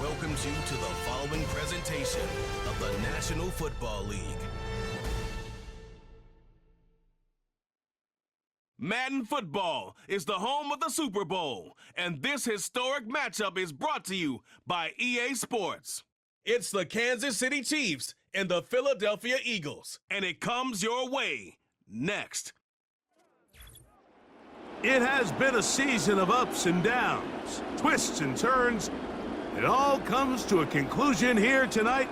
welcomes you to the following presentation of the National Football League. Madden Football is the home of the Super Bowl, and this historic matchup is brought to you by EA Sports. It's the Kansas City Chiefs and the Philadelphia Eagles, and it comes your way next. It has been a season of ups and downs, twists and turns. It all comes to a conclusion here tonight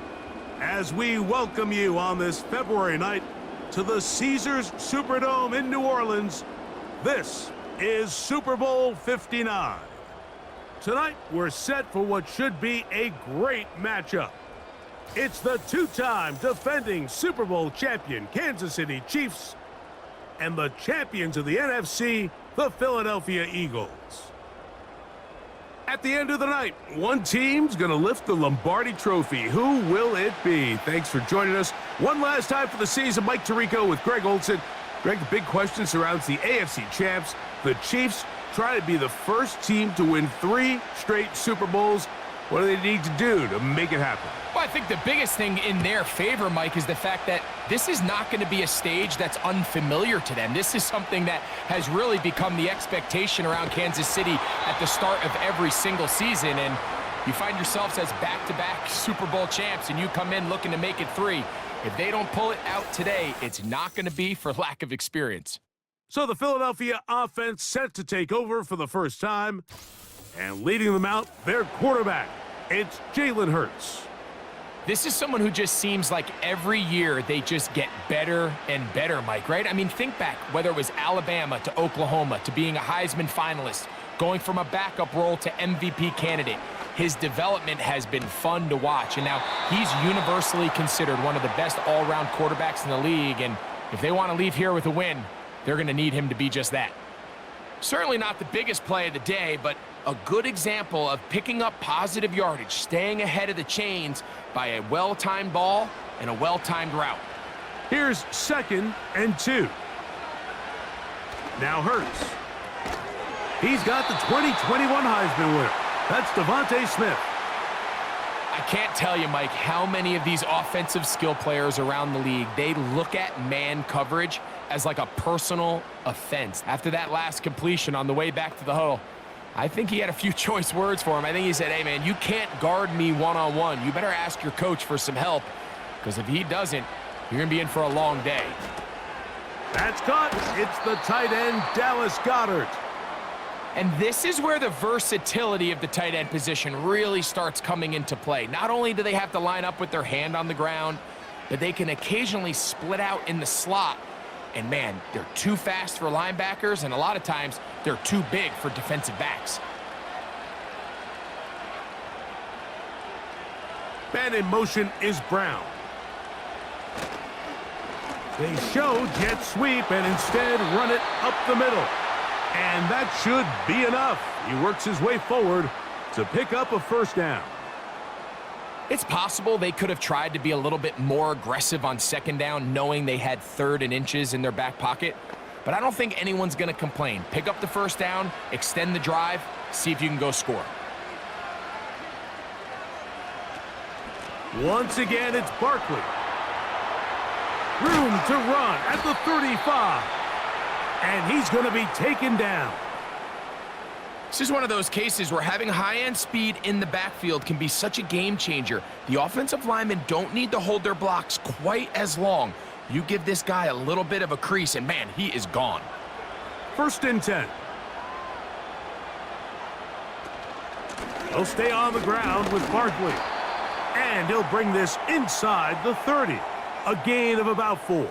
as we welcome you on this February night to the Caesars Superdome in New Orleans. This is Super Bowl 59. Tonight, we're set for what should be a great matchup. It's the two-time defending Super Bowl champion Kansas City Chiefs and the champions of the NFC, the Philadelphia Eagles. At the end of the night, one team's going to lift the Lombardi Trophy. Who will it be? Thanks for joining us one last time for the season. Mike Tirico with Greg Olson. Greg, the big question surrounds the AFC champs. The Chiefs try to be the first team to win 3 straight Super Bowls. What do they need to do to make it happen? Well, I think the biggest thing in their favor, Mike, is the fact that this is not going to be a stage that's unfamiliar to them. This is something that has really become the expectation around Kansas City at the start of every single season. And you find yourselves as back-to-back Super Bowl champs, and you come in looking to make it 3. If they don't pull it out today, it's not going to be for lack of experience. So the Philadelphia offense set to take over for the first time. And leading them out, their quarterback, it's Jalen Hurts. This is someone who just seems like every year they just get better and better, Mike, right? I mean, think back, whether it was Alabama to Oklahoma to being a Heisman finalist, going from a backup role to MVP candidate. His development has been fun to watch, and now he's universally considered one of the best all-around quarterbacks in the league, and if they want to leave here with a win, they're going to need him to be just that. Certainly not the biggest play of the day, but a good example of picking up positive yardage, staying ahead of the chains by a well-timed ball and a well-timed route. Here's 2nd and 2. Now Hurts. He's got the 2021 Heisman winner. That's Devontae Smith. I can't tell you, Mike, how many of these offensive skill players around the league, they look at man coverage as like a personal offense. After that last completion on the way back to the huddle, I think he had a few choice words for him. I think he said, hey, man, you can't guard me one-on-one. You better ask your coach for some help, because if he doesn't, you're going to be in for a long day. That's caught. It's the tight end, Dallas Goedert. And this is where the versatility of the tight end position really starts coming into play. Not only do they have to line up with their hand on the ground, but they can occasionally split out in the slot. And man, they're too fast for linebackers, and a lot of times they're too big for defensive backs. Man in motion is Brown. They show jet sweep and instead run it up the middle. And that should be enough. He works his way forward to pick up a first down. It's possible they could have tried to be a little bit more aggressive on 2nd down, knowing they had 3rd and inches in their back pocket. But I don't think anyone's going to complain. Pick up the first down, extend the drive, see if you can go score. Once again, it's Barkley. Room to run at the 35. And he's going to be taken down. This is one of those cases where having high-end speed in the backfield can be such a game changer. The offensive linemen don't need to hold their blocks quite as long. You give this guy a little bit of a crease, and man, he is gone. 1st and 10. He'll stay on the ground with Barkley. And he'll bring this inside the 30. A gain of about 4.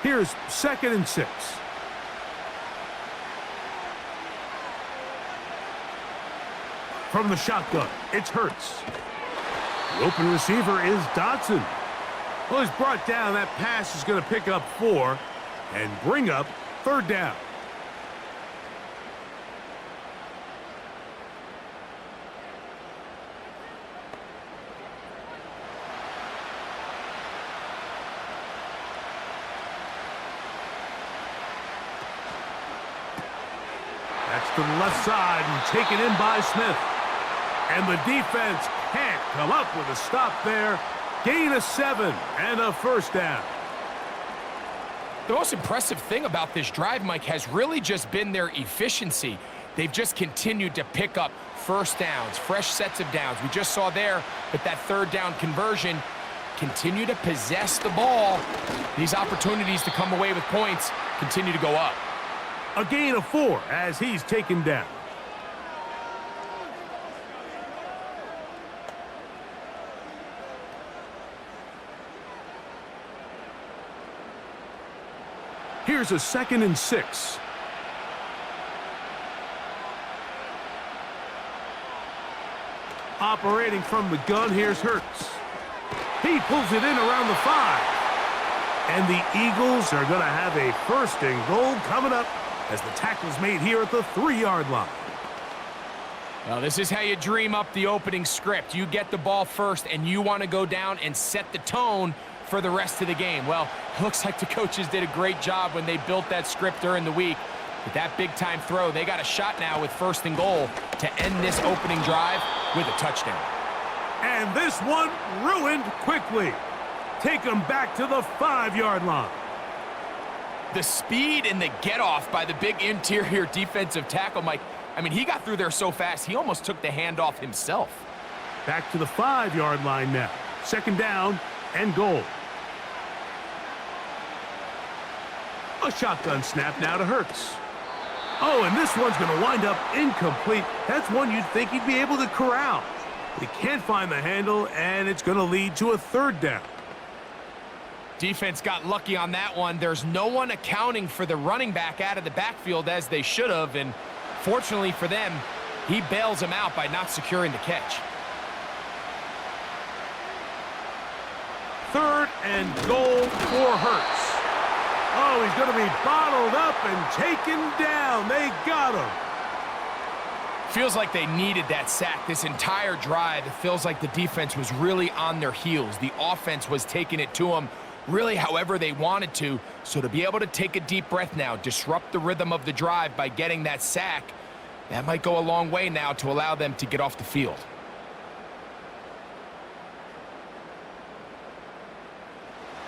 Here's 2nd and 6. From the shotgun, it's Hurts. The open receiver is Dotson. Well, he's brought down. That pass is going to pick up 4 and bring up 3rd down. to the left side and taken in by Smith. And the defense can't come up with a stop there. Gain of 7 and a first down. The most impressive thing about this drive, Mike, has really just been their efficiency. They've just continued to pick up first downs, fresh sets of downs. We just saw there with that third down conversion, continue to possess the ball. These opportunities to come away with points continue to go up. A gain of 4 as he's taken down. Here's a 2nd and 6. Operating from the gun, here's Hurts. He pulls it in around the 5. And the Eagles are going to have a 1st and goal coming up as the tackle's made here at the 3-yard line. Well, this is how you dream up the opening script. You get the ball first, and you want to go down and set the tone for the rest of the game. Well, it looks like the coaches did a great job when they built that script during the week. With that big-time throw, they got a shot now with 1st and goal to end this opening drive with a touchdown. And this one ruined quickly. Take them back to the 5-yard line. The speed and the get-off by the big interior defensive tackle, Mike, I mean, he got through there so fast, he almost took the handoff himself. Back to the 5-yard line now. 2nd down and goal. A shotgun snap now to Hurts. Oh, and this one's going to wind up incomplete. That's one you'd think he'd be able to corral. He can't find the handle, and it's going to lead to a 3rd down. Defense got lucky on that one. There's no one accounting for the running back out of the backfield as they should have, and fortunately for them, he bails him out by not securing the catch. 3rd and goal for Hurts. Oh, he's going to be bottled up and taken down. They got him. Feels like they needed that sack this entire drive. It feels like the defense was really on their heels. The offense was taking it to them really however they wanted to. So to be able to take a deep breath now, disrupt the rhythm of the drive by getting that sack, that might go a long way now to allow them to get off the field.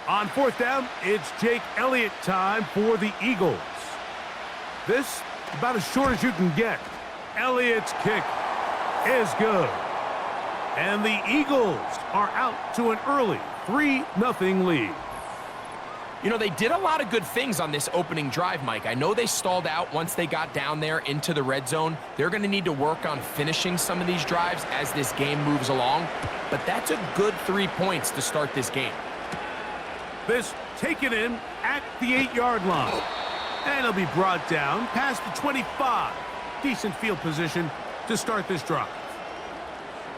On 4th down, it's Jake Elliott time for the Eagles. This, about as short as you can get. Elliott's kick is good. And the Eagles are out to an early 3-0 lead. You know, they did a lot of good things on this opening drive, Mike. I know they stalled out once they got down there into the red zone. They're going to need to work on finishing some of these drives as this game moves along. But that's a good 3 points to start this game. This taken in at the 8-yard line. And it'll be brought down past the 25. Decent field position to start this drive.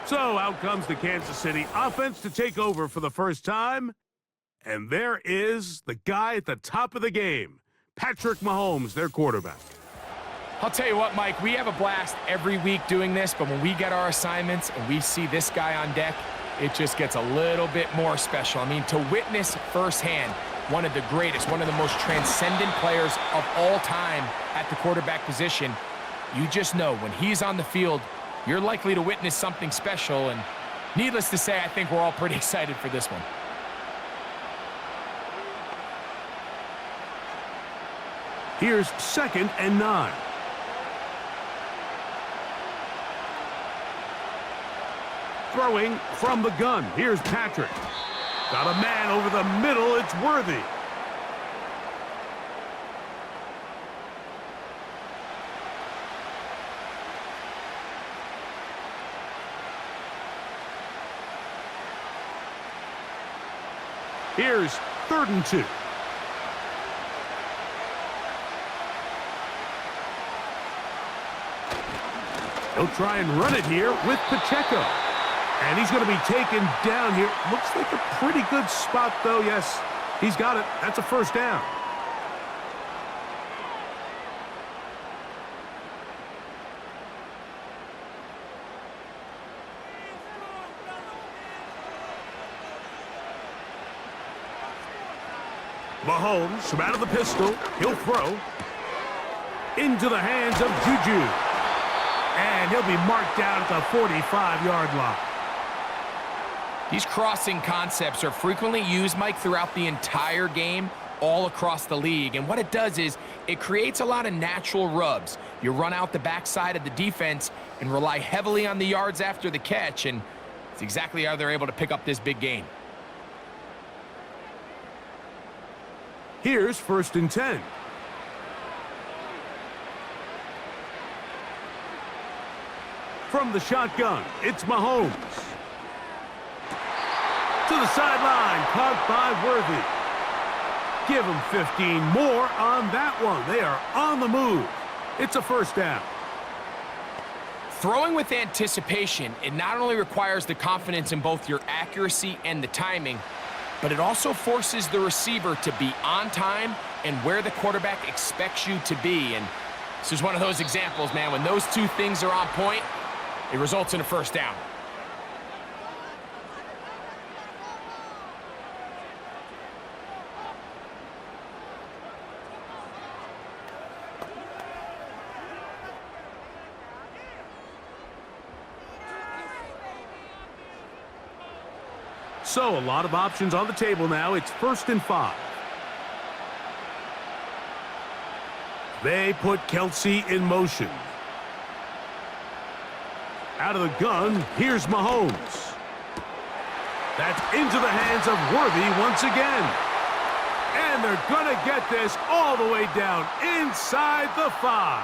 So out comes the Kansas City offense to take over for the first time. And there is the guy at the top of the game, Patrick Mahomes, their quarterback. I'll tell you what, Mike, we have a blast every week doing this, but when we get our assignments and we see this guy on deck, it just gets a little bit more special. I mean, to witness firsthand one of the greatest, one of the most transcendent players of all time at the quarterback position, you just know when he's on the field, you're likely to witness something special. And needless to say, I think we're all pretty excited for this one. Here's 2nd and 9. Throwing from the gun. Here's Patrick. Got a man over the middle. It's Worthy. Here's 3rd and 2. He'll try and run it here with Pacheco. And he's going to be taken down here. Looks like a pretty good spot, though. Yes, he's got it. That's a 1st down. Mahomes from out of the pistol. He'll throw into the hands of Juju. And he'll be marked down at the 45-yard line. These crossing concepts are frequently used, Mike, throughout the entire game, all across the league. And what it does is it creates a lot of natural rubs. You run out the backside of the defense and rely heavily on the yards after the catch, and it's exactly how they're able to pick up this big gain. Here's 1st and 10. From the shotgun, it's Mahomes. To the sideline, caught by Worthy. Give him 15 more on that one. They are on the move. It's a 1st down. Throwing with anticipation, it not only requires the confidence in both your accuracy and the timing, but it also forces the receiver to be on time and where the quarterback expects you to be. And this is one of those examples, man. When those two things are on point, it results in a 1st down. So, a lot of options on the table now. It's 1st and 5. They put Kelsey in motion. Out of the gun, here's Mahomes. That's into the hands of Worthy once again. And they're going to get this all the way down inside the 5.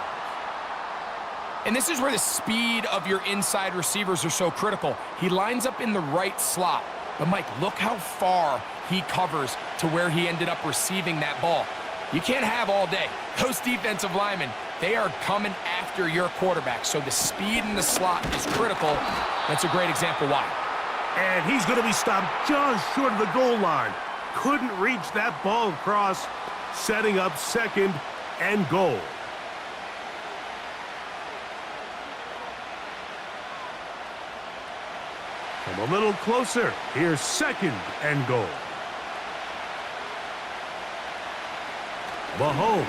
And this is where the speed of your inside receivers are so critical. He lines up in the right slot. But, Mike, look how far he covers to where he ended up receiving that ball. You can't have all day. Those defensive linemen, they are coming after your quarterback. So the speed in the slot is critical. That's a great example why. And he's going to be stopped just short of the goal line. Couldn't reach that ball across, setting up 2nd and goal. Come a little closer. Here's 2nd and goal. Mahomes.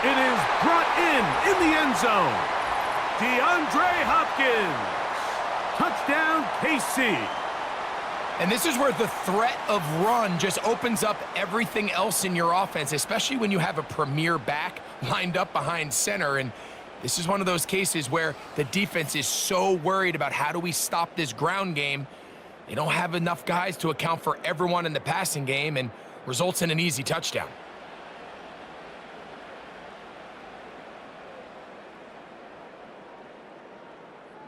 It is brought in the end zone. DeAndre Hopkins. Touchdown, KC. And this is where the threat of run just opens up everything else in your offense, especially when you have a premier back lined up behind center. And this is one of those cases where the defense is so worried about how do we stop this ground game. They don't have enough guys to account for everyone in the passing game, and results in an easy touchdown.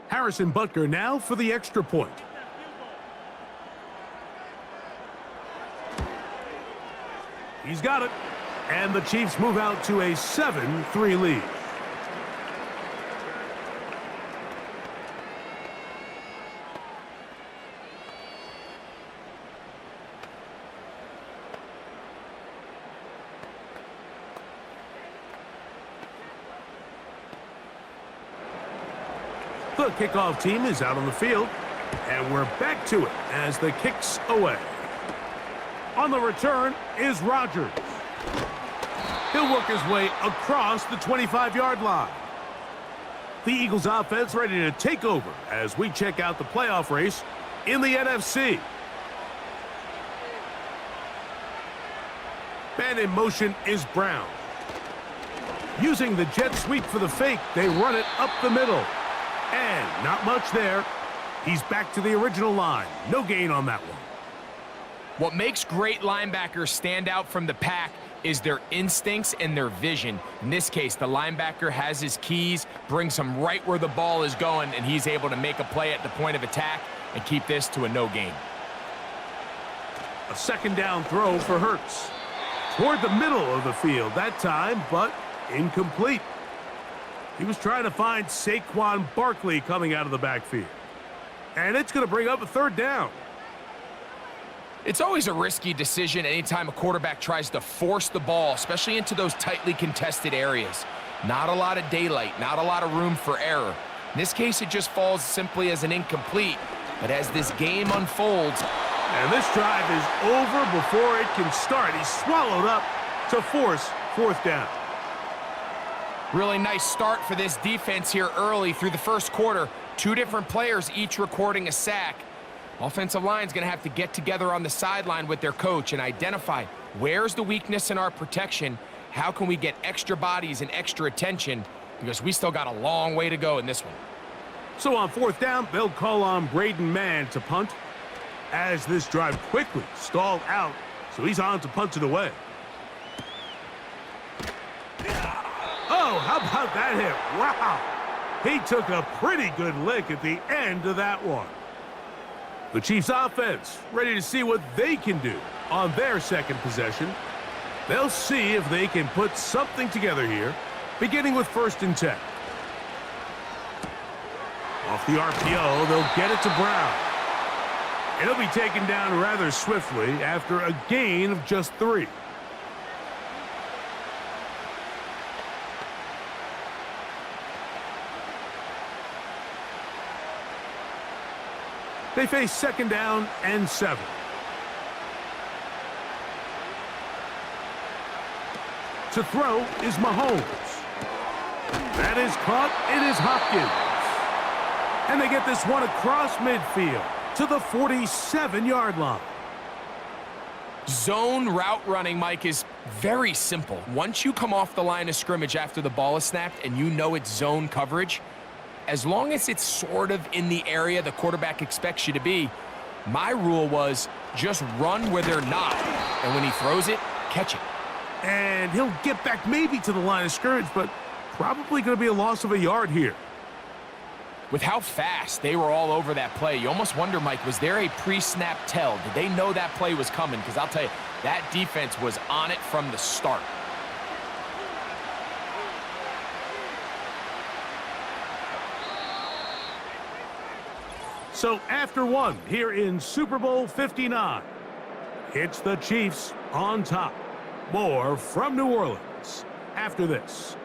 Harrison Butker now for the extra point. He's got it. And the Chiefs move out to a 7-3 lead. The kickoff team is out on the field, and we're back to it as the kick's away. On the return is Rodgers. He'll work his way across the 25-yard line. The Eagles offense ready to take over as we check out the playoff race in the NFC. Man in motion is Brown. Using the jet sweep for the fake, they run it up the middle. And not much there. He's back to the original line. No gain on that one. What makes great linebackers stand out from the pack is their instincts and their vision. In this case, the linebacker has his keys, brings him right where the ball is going, and he's able to make a play at the point of attack and keep this to a no gain. A 2nd down throw for Hurts. Toward the middle of the field that time, but incomplete. He was trying to find Saquon Barkley coming out of the backfield. And it's going to bring up a 3rd down. It's always a risky decision anytime a quarterback tries to force the ball, especially into those tightly contested areas. Not a lot of daylight, not a lot of room for error. In this case, it just falls simply as an incomplete. But as this game unfolds... And this drive is over before it can start. He's swallowed up to force 4th down. Really nice start for this defense here early through the first quarter. Two different players each recording a sack. Offensive line's going to have to get together on the sideline with their coach and identify where's the weakness in our protection, how can we get extra bodies and extra attention, because we still got a long way to go in this one. So on fourth down, they'll call on Braden Mann to punt as this drive quickly stalled out, so he's on to punt it away. Oh, how about that hit? Wow! He took a pretty good lick at the end of that one. The Chiefs offense ready to see what they can do on their second possession. They'll see if they can put something together here, beginning with 1st and 10. Off the RPO, they'll get it to Brown. It'll be taken down rather swiftly after a gain of just 3. They face 2nd down and 7. To throw is Mahomes. That is caught. It is Hopkins. And they get this one across midfield to the 47-yard line. Zone route running, Mike, is very simple. Once you come off the line of scrimmage after the ball is snapped and you know it's zone coverage, as long as it's sort of in the area the quarterback expects you to be, my rule was just run where they're not. And when he throws it, catch it. And he'll get back maybe to the line of scrimmage, but probably going to be a loss of a yard here. With how fast they were all over that play, you almost wonder, Mike, was there a pre-snap tell? Did they know that play was coming? Because I'll tell you, that defense was on it from the start. So after one here in Super Bowl 59, it's the Chiefs on top. More from New Orleans after this.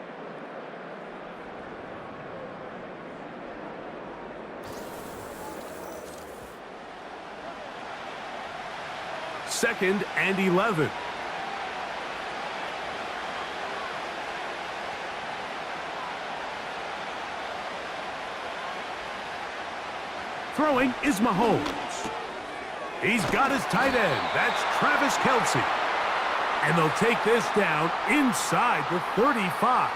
Second and 11. Throwing is Mahomes. He's got his tight end. That's Travis Kelce. And they'll take this down inside the 35.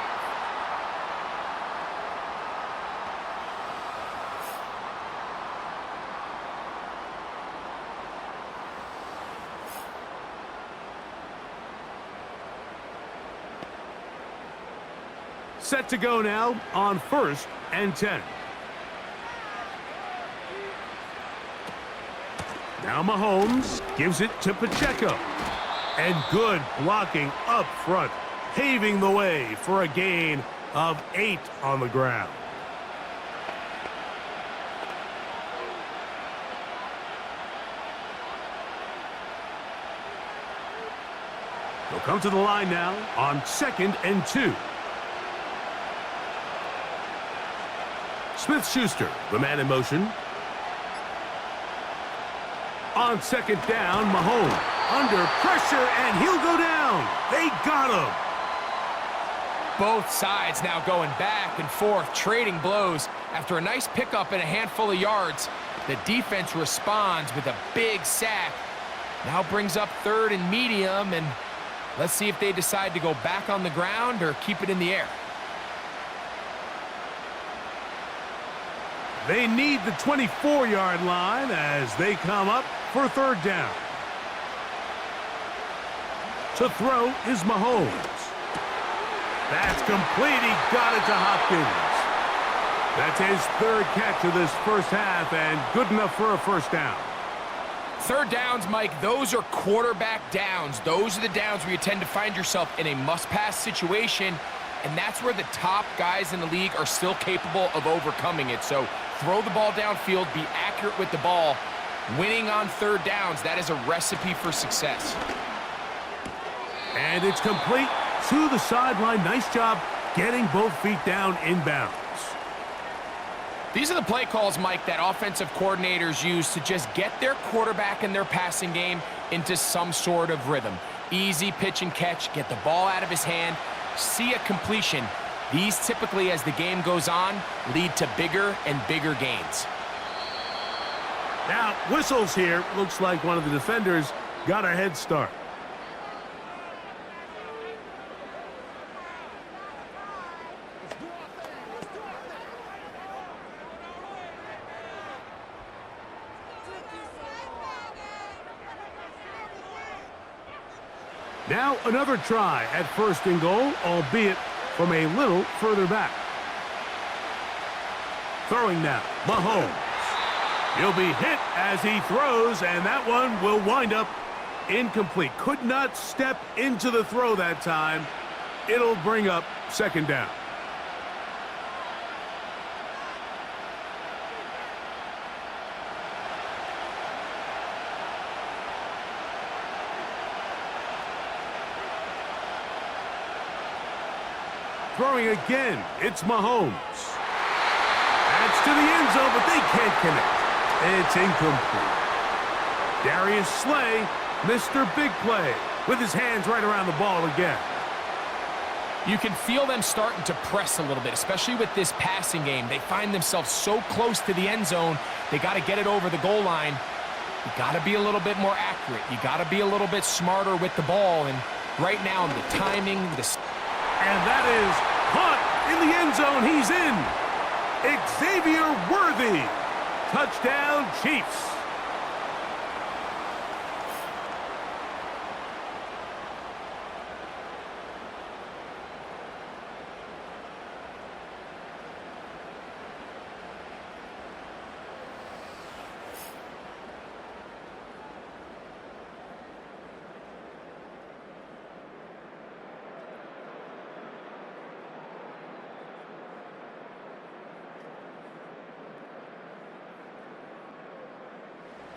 Set to go now on 1st and 10. Now Mahomes gives it to Pacheco. And good blocking up front, paving the way for a gain of 8 on the ground. They'll come to the line now on 2nd and 2. Smith-Schuster, the man in motion. On 2nd down, Mahomes under pressure, and he'll go down. They got him. Both sides now going back and forth, trading blows. After a nice pickup and a handful of yards, the defense responds with a big sack. Now brings up 3rd and medium, and let's see if they decide to go back on the ground or keep it in the air. They need the 24-yard line as they come up for 3rd down. To throw is Mahomes. That's complete. He got it to Hopkins. That's his 3rd catch of this first half and good enough for a 1st down. 3rd downs, Mike, those are quarterback downs. Those are the downs where you tend to find yourself in a must-pass situation, and that's where the top guys in the league are still capable of overcoming it. So throw the ball downfield, be accurate with the ball. Winning on 3rd downs, that is a recipe for success. And it's complete to the sideline. Nice job getting both feet down inbounds. These are the play calls, Mike, that offensive coordinators use to just get their quarterback and their passing game into some sort of rhythm. Easy pitch and catch, get the ball out of his hand, see a completion, These typically, as the game goes on, lead to bigger and bigger gains. Now, whistles here. Looks like one of the defenders got a head start. Now another try at first and goal, albeit from a little further back. Throwing now, Mahomes. He'll be hit as he throws, and that one will wind up incomplete. Could not step into the throw that time. It'll bring up second down. Throwing again, it's Mahomes. That's to the end zone, but they can't connect. It's incomplete. Darius Slay, Mr. Big Play, with his hands right around the ball again. You can feel them starting to press a little bit, especially with this passing game. They find themselves so close to the end zone, they got to get it over the goal line. You got to be a little bit more accurate. You got to be a little bit smarter with the ball. And right now, the timing, and that is caught in the end zone. He's in. Xavier Worthy. Touchdown, Chiefs.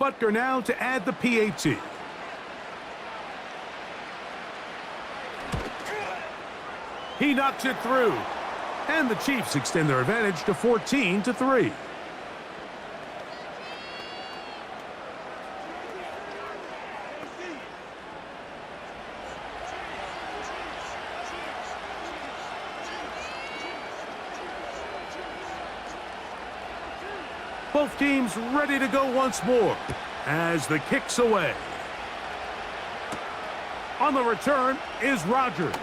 Butker now to add the PAT. He knocks it through. And the Chiefs extend their advantage to 14-3. Both teams ready to go once more as the kick's away. On the return is Rodgers.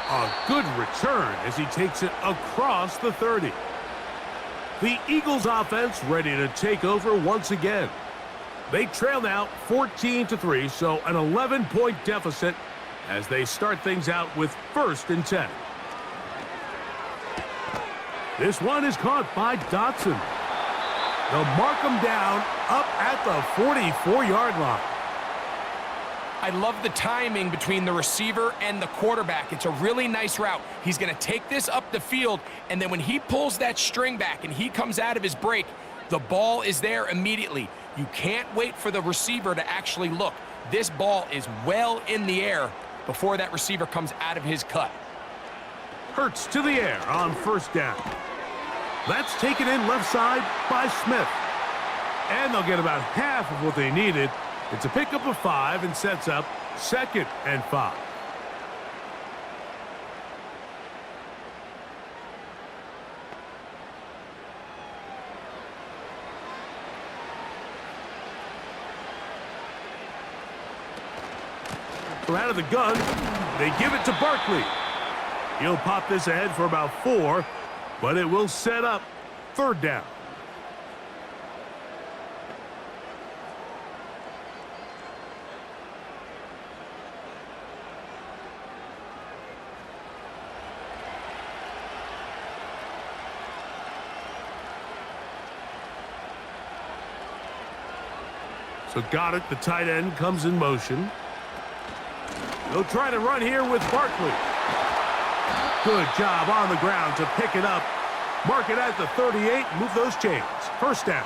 A good return as he takes it across the 30. The Eagles offense ready to take over once again. They trail now 14-3, so an 11-point deficit as they start things out with 1st and 10. This one is caught by Dotson. They'll mark him down up at the 44-yard line. I love the timing between the receiver and the quarterback. It's a really nice route. He's going to take this up the field, and then when he pulls that string back and he comes out of his break, the ball is there immediately. You can't wait for the receiver to actually look. This ball is well in the air before that receiver comes out of his cut. Hurts to the air on 1st down. That's taken in left side by Smith. And they'll get about half of what they needed. It's a pickup of 5 and sets up 2nd and 5. From out of the gun, they give it to Barkley. He'll pop this ahead for about 4, but it will set up 3rd down. So got it. The tight end comes in motion. They'll try to run here with Barkley. Good job on the ground to pick it up. Mark it at the 38. Move those chains. 1st down.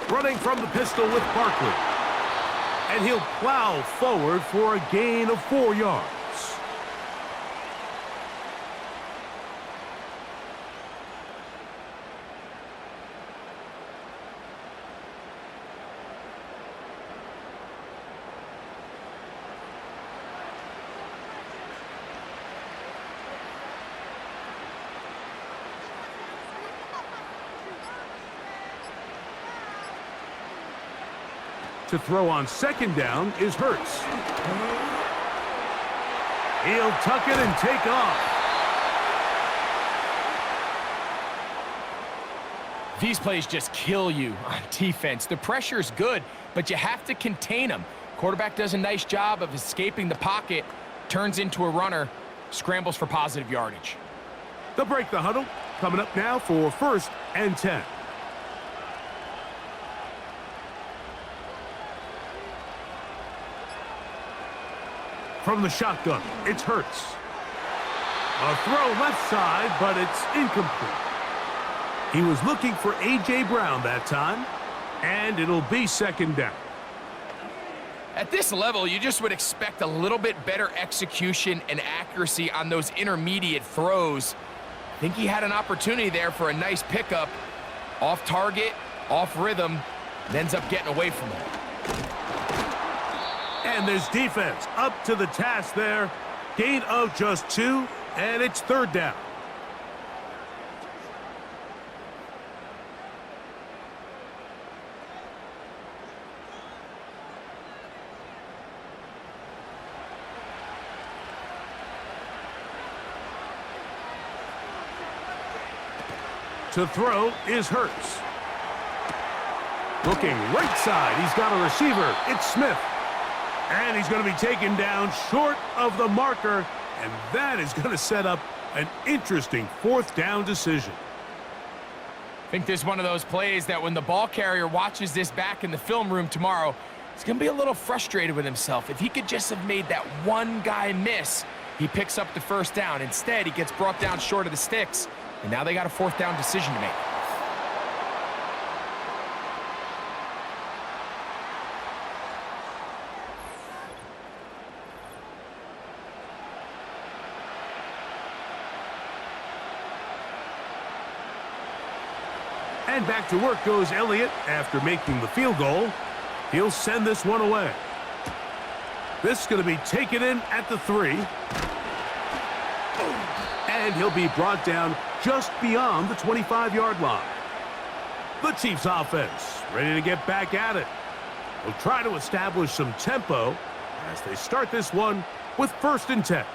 Running from the pistol with Barkley. And he'll plow forward for a gain of 4 yards. To throw on second down is Hurts. He'll tuck it and take off. These plays just kill you on defense. The pressure is good, but you have to contain them. Quarterback does a nice job of escaping the pocket, turns into a runner, scrambles for positive yardage. They'll break the huddle. Coming up now for 1st and 10. From the shotgun, it's Hurts. A throw left side, but it's incomplete. He was looking for A.J. Brown that time, and it'll be second down. At this level, you just would expect a little bit better execution and accuracy on those intermediate throws. I think he had an opportunity there for a nice pickup. Off target, off rhythm, and ends up getting away from it. And this defense up to the task there. Gain of just 2, and it's third down. To throw is Hurts. Looking right side, he's got a receiver. It's Smith. And he's going to be taken down short of the marker, and that is going to set up an interesting 4th down decision. I think this is one of those plays that when the ball carrier watches this back in the film room tomorrow, he's going to be a little frustrated with himself. If he could just have made that one guy miss, he picks up the 1st down. Instead, he gets brought down short of the sticks, and now they got a 4th down decision to make. And back to work goes Elliott after making the field goal. He'll send this one away. This is going to be taken in at the 3. And he'll be brought down just beyond the 25-yard line. The Chiefs offense ready to get back at it. They'll try to establish some tempo as they start this one with 1st and 10.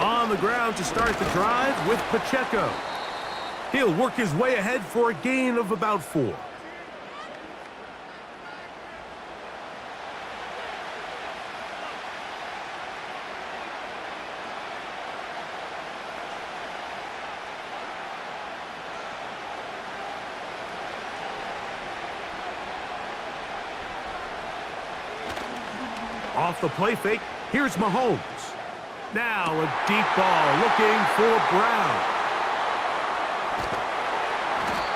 On the ground to start the drive with Pacheco. He'll work his way ahead for a gain of about 4. Off the play fake, here's Mahomes. Now a deep ball looking for Brown.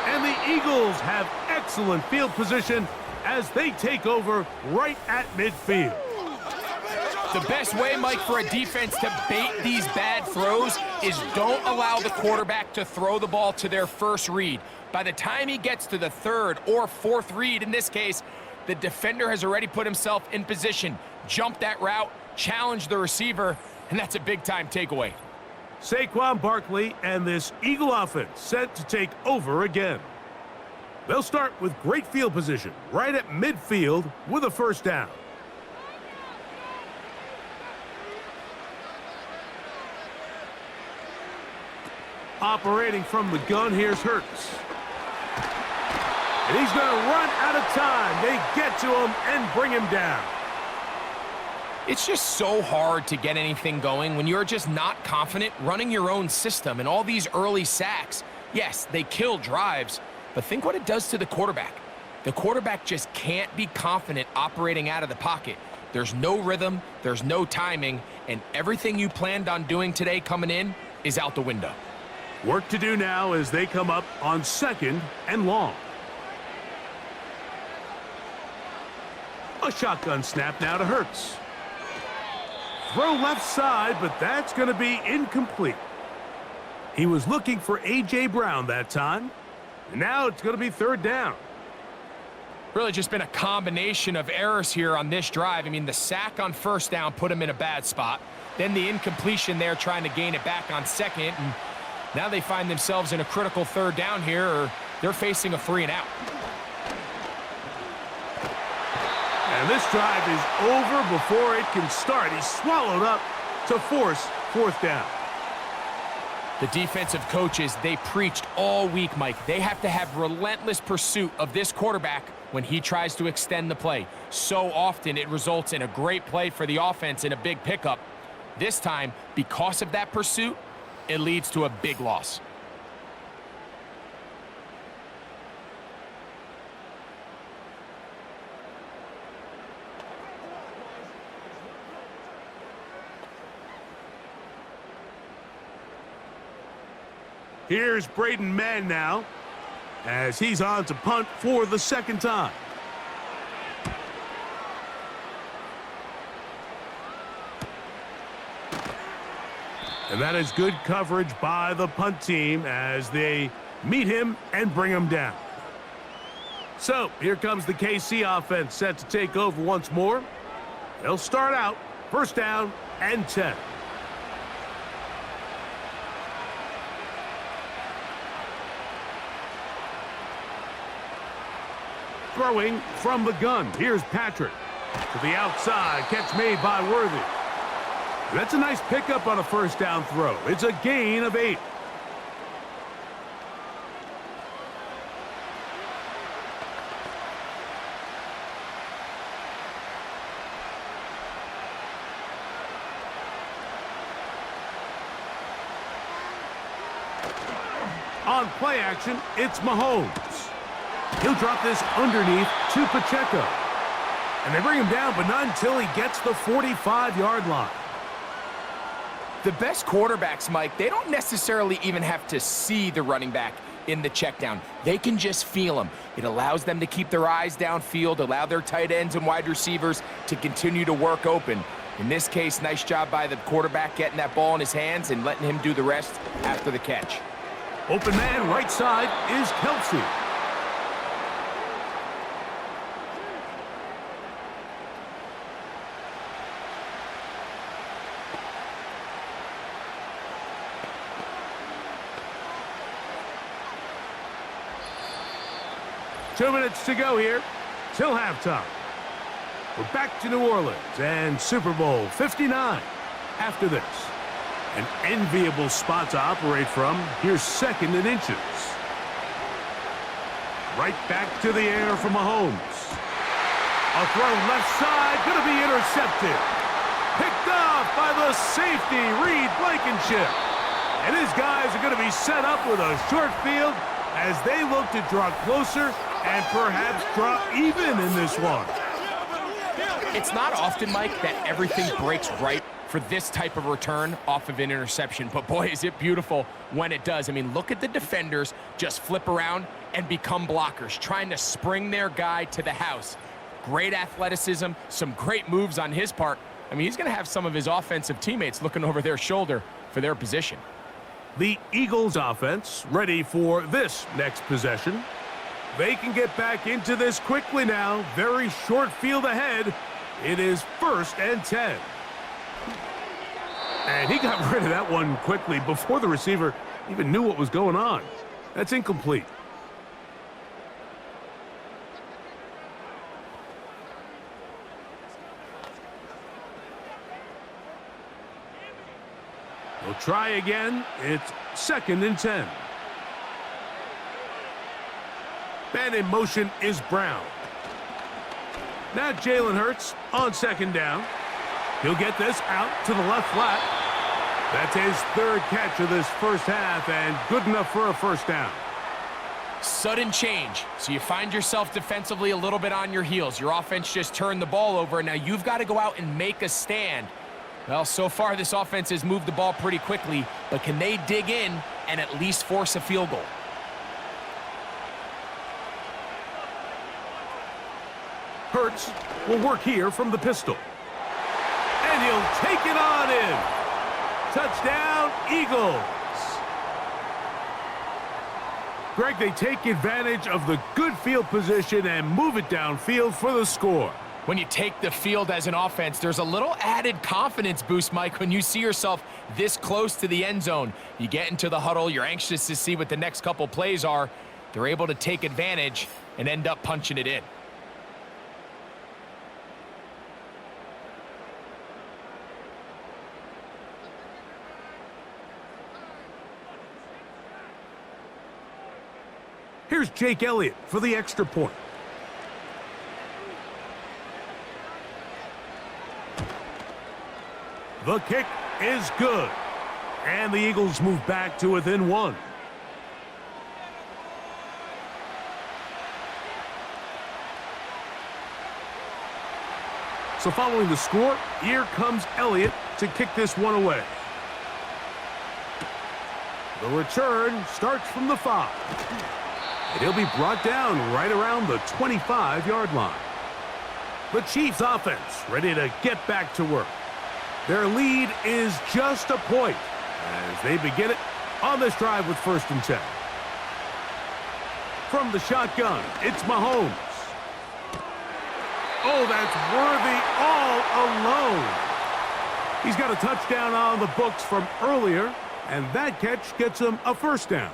And the Eagles have excellent field position as they take over right at midfield. The best way, Mike, for a defense to bait these bad throws is don't allow the quarterback to throw the ball to their first read. By the time he gets to the 3rd or 4th read, in this case, the defender has already put himself in position, jump that route, challenge the receiver, and that's a big-time takeaway. Saquon Barkley and this Eagle offense set to take over again. They'll start with great field position right at midfield with a 1st down. Operating from the gun, here's Hurts. And he's going to run out of time. They get to him and bring him down. It's just so hard to get anything going when you're just not confident running your own system. And all these early sacks, yes, they kill drives, but think what it does to the quarterback. The quarterback just can't be confident operating out of the pocket. There's no rhythm, there's no timing, and everything you planned on doing today coming in is out the window. Work to do now as they come up on 2nd and long. A shotgun snap now to Hurts. Throw left side, but that's going to be incomplete. He was looking for A.J. Brown that time. And now it's going to be 3rd down. Really just been a combination of errors here on this drive. I mean, the sack on 1st down put him in a bad spot. Then the incompletion there trying to gain it back on 2nd. And Now they find themselves in a critical third down here, or they're facing a 3-and-out. And this drive is over before it can start. He's swallowed up to force fourth down. The defensive coaches, they preached all week, Mike. They have to have relentless pursuit of this quarterback when he tries to extend the play. So often it results in a great play for the offense and a big pickup. This time, because of that pursuit, it leads to a big loss. Here's Braden Mann now, as he's on to punt for the second time. And that is good coverage by the punt team as they meet him and bring him down. So here comes the KC offense set to take over once more. They'll start out first down and 10. Throwing from the gun. Here's Patrick. To the outside. Catch made by Worthy. That's a nice pickup on a first down throw. It's a gain of 8. On play action, it's Mahomes. He'll drop this underneath to Pacheco. And they bring him down, but not until he gets the 45-yard line. The best quarterbacks, Mike, they don't necessarily even have to see the running back in the check down. They can just feel him. It allows them to keep their eyes downfield, allow their tight ends and wide receivers to continue to work open. In this case, nice job by the quarterback getting that ball in his hands and letting him do the rest after the catch. Open man right side is Kelsey. Two minutes to go here till halftime. We're back to New Orleans and Super Bowl 59 after this. An enviable spot to operate from. Here's second and inches. Right back to the air for Mahomes. A throw left side, going to be intercepted. Picked off by the safety, Reed Blankenship. And his guys are going to be set up with a short field as they look to draw closer and perhaps draw even in this one. It's not often, Mike, that everything breaks right for this type of return off of an interception. But boy, is it beautiful when it does. I mean, look at the defenders just flip around and become blockers, trying to spring their guy to the house. Great athleticism, some great moves on his part. I mean, he's going to have some of his offensive teammates looking over their shoulder for their position. The Eagles offense ready for this next possession. They can get back into this quickly now. Very short field ahead. It is first and 10. And he got rid of that one quickly before the receiver even knew what was going on. That's incomplete. We'll try again. It's second and 10. And in motion is Brown. Now Jalen Hurts on second down. He'll get this out to the left flat. That's his third catch of this first half and good enough for a first down. Sudden change. So you find yourself defensively a little bit on your heels. Your offense just turned the ball over. Now you've got to go out and make a stand. Well, so far this offense has moved the ball pretty quickly, but can they dig in and at least force a field goal? Hurts will work here from the pistol. And he'll take it on in. Touchdown, Eagles. Greg, they take advantage of the good field position and move it downfield for the score. When you take the field as an offense, there's a little added confidence boost, Mike, when you see yourself this close to the end zone. You get into the huddle, you're anxious to see what the next couple plays are. They're able to take advantage and end up punching it in. Here's Jake Elliott for the extra point. The kick is good. And the Eagles move back to within 1. So following the score, here comes Elliott to kick this one away. The return starts from the 5. And he'll be brought down right around the 25-yard line. The Chiefs offense ready to get back to work. Their lead is just a point as they begin it on this drive with 1st and 10. From the shotgun, it's Mahomes. Oh, that's worthy all alone. He's got a touchdown on the books from earlier, and that catch gets him a 1st down.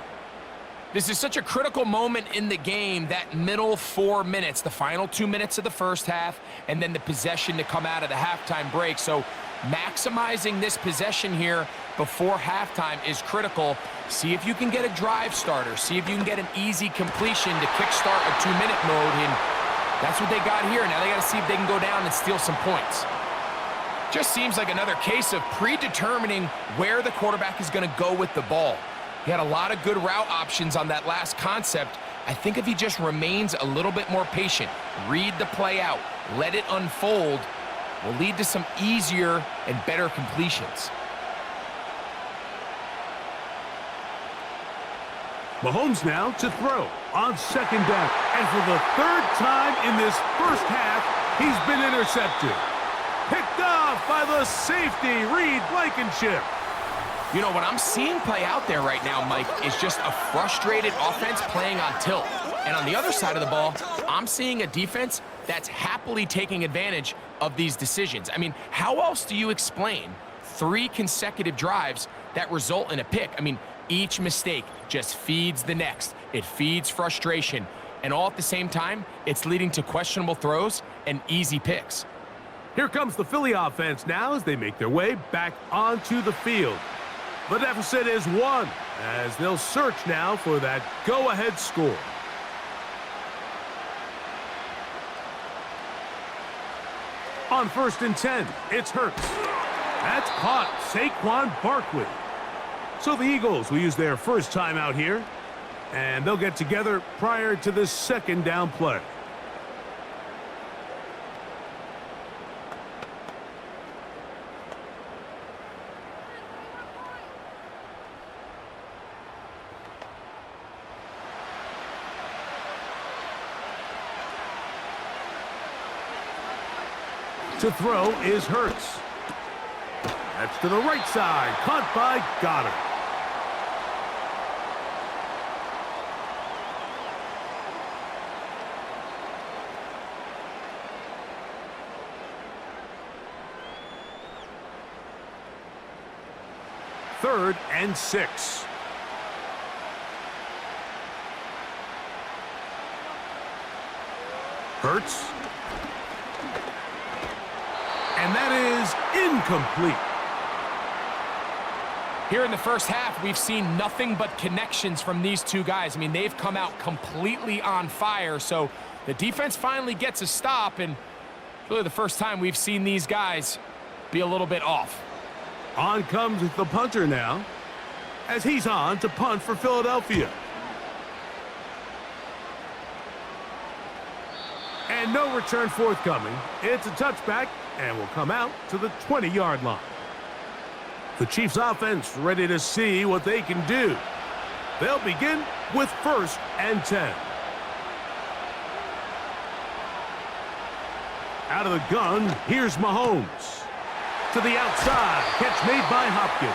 This is such a critical moment in the game, that middle 4 minutes, the final 2 minutes of the first half, and then the possession to come out of the halftime break. So maximizing this possession here before halftime is critical. See if you can get a drive starter. See if you can get an easy completion to kickstart a 2-minute mode, and that's what they got here. Now they got to see if they can go down and steal some points. Just seems like another case of predetermining where the quarterback is going to go with the ball. He had a lot of good route options on that last concept. I think if he just remains a little bit more patient, read the play out, let it unfold, will lead to some easier and better completions. Mahomes now to throw on 2nd down. And for the 3rd time in this first half, he's been intercepted. Picked off by the safety, Reed Blankenship. You know, what I'm seeing play out there right now, Mike, is just a frustrated offense playing on tilt. And on the other side of the ball, I'm seeing a defense that's happily taking advantage of these decisions. I mean, how else do you explain 3 consecutive drives that result in a pick? I mean, each mistake just feeds the next. It feeds frustration. And all at the same time, it's leading to questionable throws and easy picks. Here comes the Philly offense now as they make their way back onto the field. The deficit is 1 as they'll search now for that go-ahead score. On 1st and 10, it's Hurts. That's caught, Saquon Barkley. So the Eagles will use their first time out here, and they'll get together prior to this 2nd down play. To throw is Hurts. That's to the right side, caught by Goddard. Third and 6. Hurts. And that is incomplete. Here in the first half, we've seen nothing but connections from these two guys. I mean, they've come out completely on fire, so the defense finally gets a stop, and really the first time we've seen these guys be a little bit off. On comes the punter now, as he's on to punt for Philadelphia. And no return forthcoming. It's a touchback and will come out to the 20-yard line. The Chiefs offense ready to see what they can do. They'll begin with 1st and 10. Out of the gun, here's Mahomes. To the outside, catch made by Hopkins.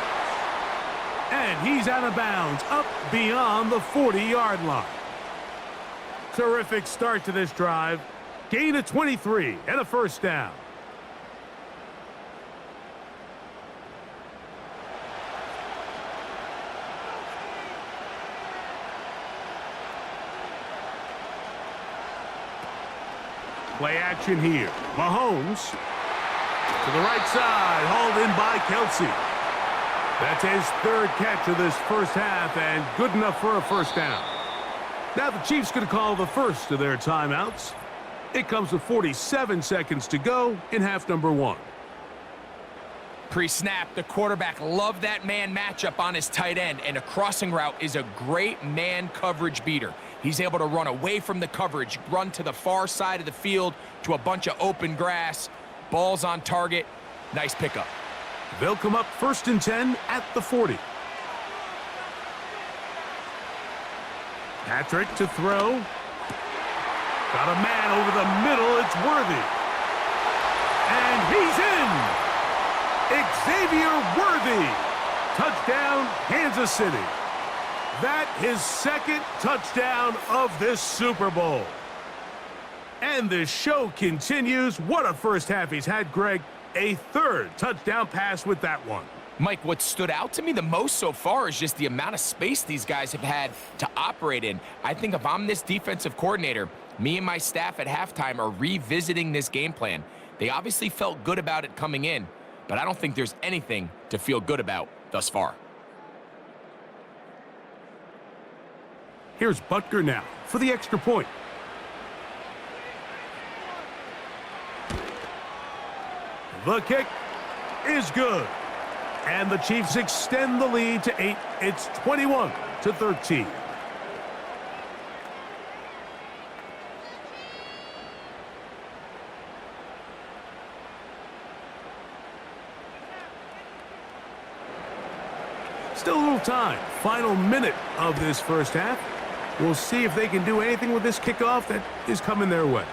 And he's out of bounds, up beyond the 40-yard line. Terrific start to this drive. Gain of 23 and a first down. Play action here. Mahomes to the right side, hauled in by Kelsey. That's his third catch of this first half and good enough for a first down. Now the Chiefs going to call the first of their timeouts. It comes with 47 seconds to go in half number 1. Pre-snap, the quarterback loved that man matchup on his tight end, and a crossing route is a great man coverage beater. He's able to run away from the coverage, run to the far side of the field to a bunch of open grass. Ball's on target. Nice pickup. They'll come up 1st and 10 at the 40. Patrick to throw. Got a man over the middle. It's Worthy. And he's in. Xavier Worthy. Touchdown, Kansas City. That his second touchdown of this Super Bowl. And the show continues. What a first half he's had, Greg. A third touchdown pass with that one. Mike, what stood out to me the most so far is just the amount of space these guys have had to operate in. I think if I'm this defensive coordinator, me and my staff at halftime are revisiting this game plan. They obviously felt good about it coming in, but I don't think there's anything to feel good about thus far. Here's Butker now for the extra point. The kick is good. And the Chiefs extend the lead to 8. It's 21-13. Still a little time. Final minute of this first half. We'll see if they can do anything with this kickoff that is coming their way.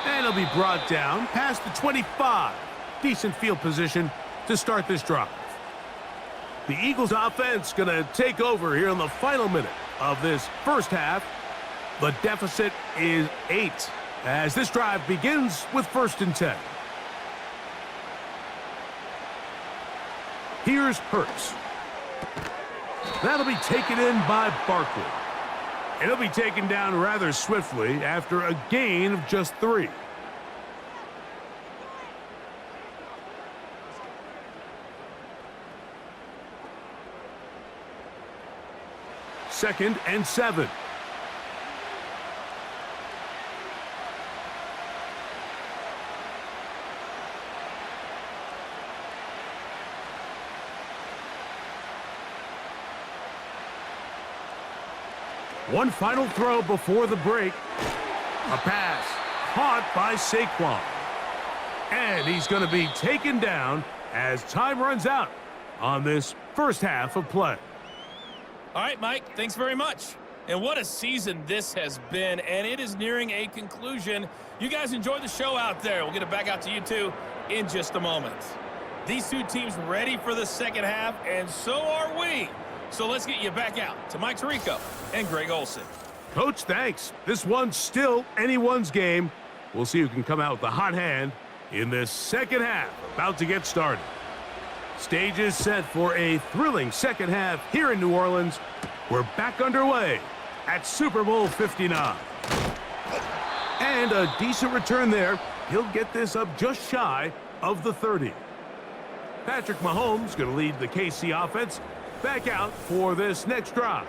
And it'll be brought down past the 25. Decent field position to start this drive. The Eagles offense going to take over here in the final minute of this first half. The deficit is 8 as this drive begins with 1st and 10. Here's Hurts. That'll be taken in by Barkley. It'll be taken down rather swiftly after a gain of just 3. Second and 7. One final throw before the break. A pass caught by Saquon. And he's going to be taken down as time runs out on this first half of play. All right, Mike, thanks very much. And what a season this has been, and it is nearing a conclusion. You guys enjoy the show out there. We'll get it back out to you two in just a moment. These two teams ready for the second half, and so are we. So let's get you back out to Mike Tirico and Greg Olsen. Coach, thanks. This one's still anyone's game. We'll see who can come out with the hot hand in this second half. About to get started. Stage is set for a thrilling second half here in New Orleans. We're back underway at Super Bowl 59. And a decent return there. He'll get this up just shy of the 30. Patrick Mahomes going to lead the KC offense back out for this next drive.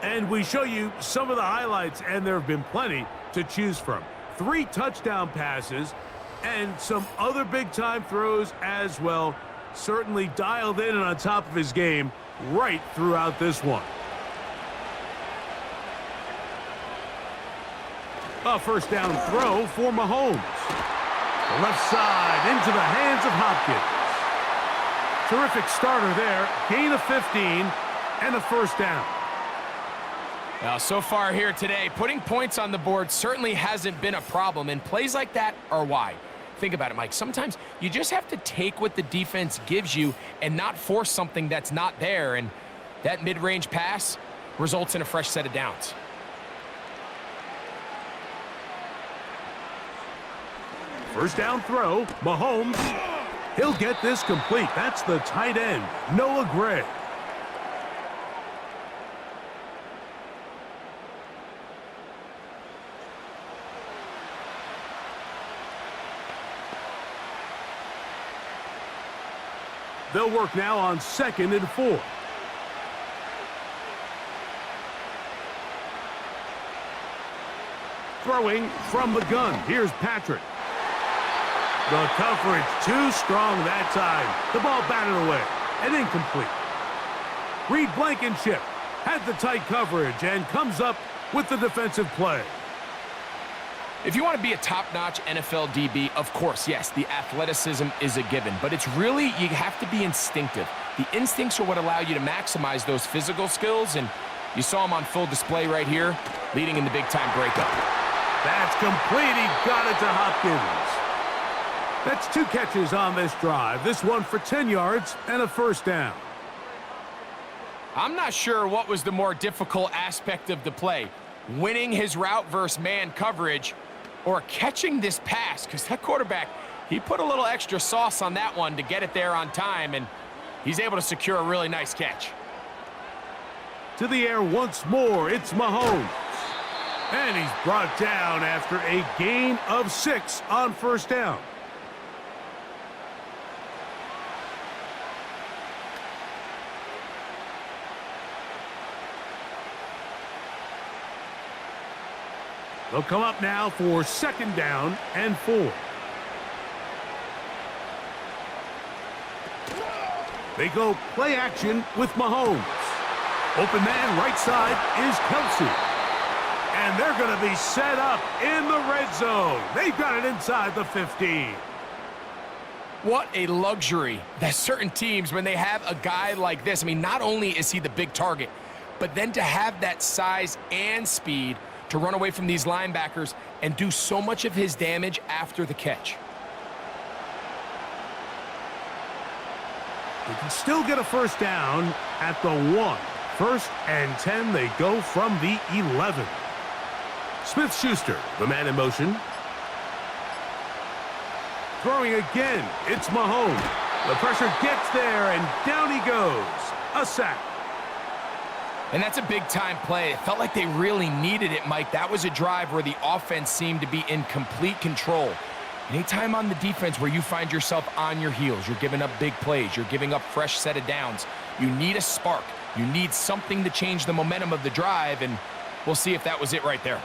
And we show you some of the highlights, and there have been plenty to choose from. 3 touchdown passes and some other big-time throws as well. Certainly dialed in and on top of his game right throughout this one. A first down throw for Mahomes. The left side into the hands of Hopkins. Terrific starter there. Gain of 15 and a first down. Now, so far here today, putting points on the board certainly hasn't been a problem, and plays like that are why. Think about it, Mike. Sometimes you just have to take what the defense gives you and not force something that's not there, and that mid-range pass results in a fresh set of downs. First down throw, Mahomes. He'll get this complete. That's the tight end, Noah Gray. They'll work now on 2nd and 4. Throwing from the gun. Here's Patrick. The coverage too strong that time. The ball batted away and incomplete. Reed Blankenship had the tight coverage and comes up with the defensive play. If you want to be a top-notch NFL DB, of course, yes, the athleticism is a given, but it's really, you have to be instinctive. The instincts are what allow you to maximize those physical skills, and you saw him on full display right here, leading in the big-time breakup. That's complete. He got it to Hopkins. That's 2 catches on this drive. This one for 10 yards and a first down. I'm not sure what was the more difficult aspect of the play, winning his route versus man coverage or catching this pass, because that quarterback, he put a little extra sauce on that one to get it there on time, and he's able to secure a really nice catch. To the air once more, it's Mahomes. And he's brought down after a gain of 6 on first down. They'll come up now for 2nd down and 4. They go play action with Mahomes. Open man right side is Kelsey. And they're going to be set up in the red zone. They've got it inside the 15. What a luxury that certain teams, when they have a guy like this, I mean, not only is he the big target, but then to have that size and speed to run away from these linebackers and do so much of his damage after the catch. They can still get a first down at the 1. 1st and 10, they go from the 11. Smith-Schuster, the man in motion. Throwing again, it's Mahomes. The pressure gets there, and down he goes. A sack. And that's a big-time play. It felt like they really needed it, Mike. That was a drive where the offense seemed to be in complete control. Anytime on the defense where you find yourself on your heels, you're giving up big plays, you're giving up fresh set of downs, you need a spark. You need something to change the momentum of the drive, and we'll see if that was it right there.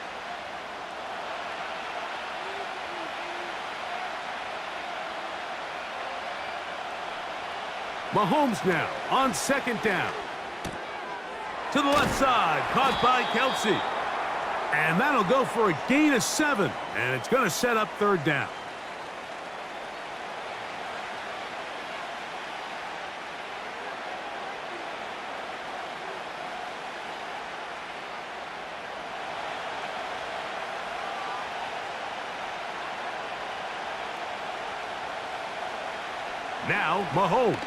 Mahomes now on 2nd down. To the left side, caught by Kelsey. And that'll go for a gain of 7, and it's going to set up 3rd down. Now, Mahomes.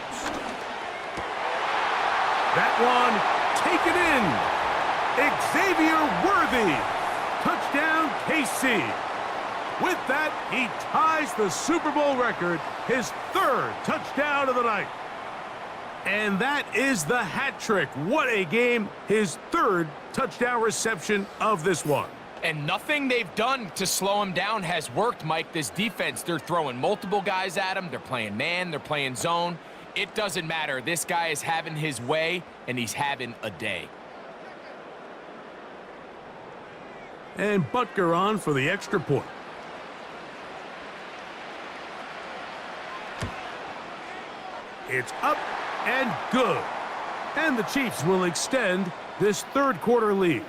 That one taken in. Xavier Worthy. Touchdown, KC. With that, he ties the Super Bowl record, his 3rd touchdown of the night. And that is the hat trick. What a game. His 3rd touchdown reception of this one. And nothing they've done to slow him down has worked, Mike. This defense, they're throwing multiple guys at him. They're playing man, they're playing zone. It doesn't matter. This guy is having his way, and he's having a day. And Butker on for the extra point. It's up and good. And the Chiefs will extend this 3rd quarter lead.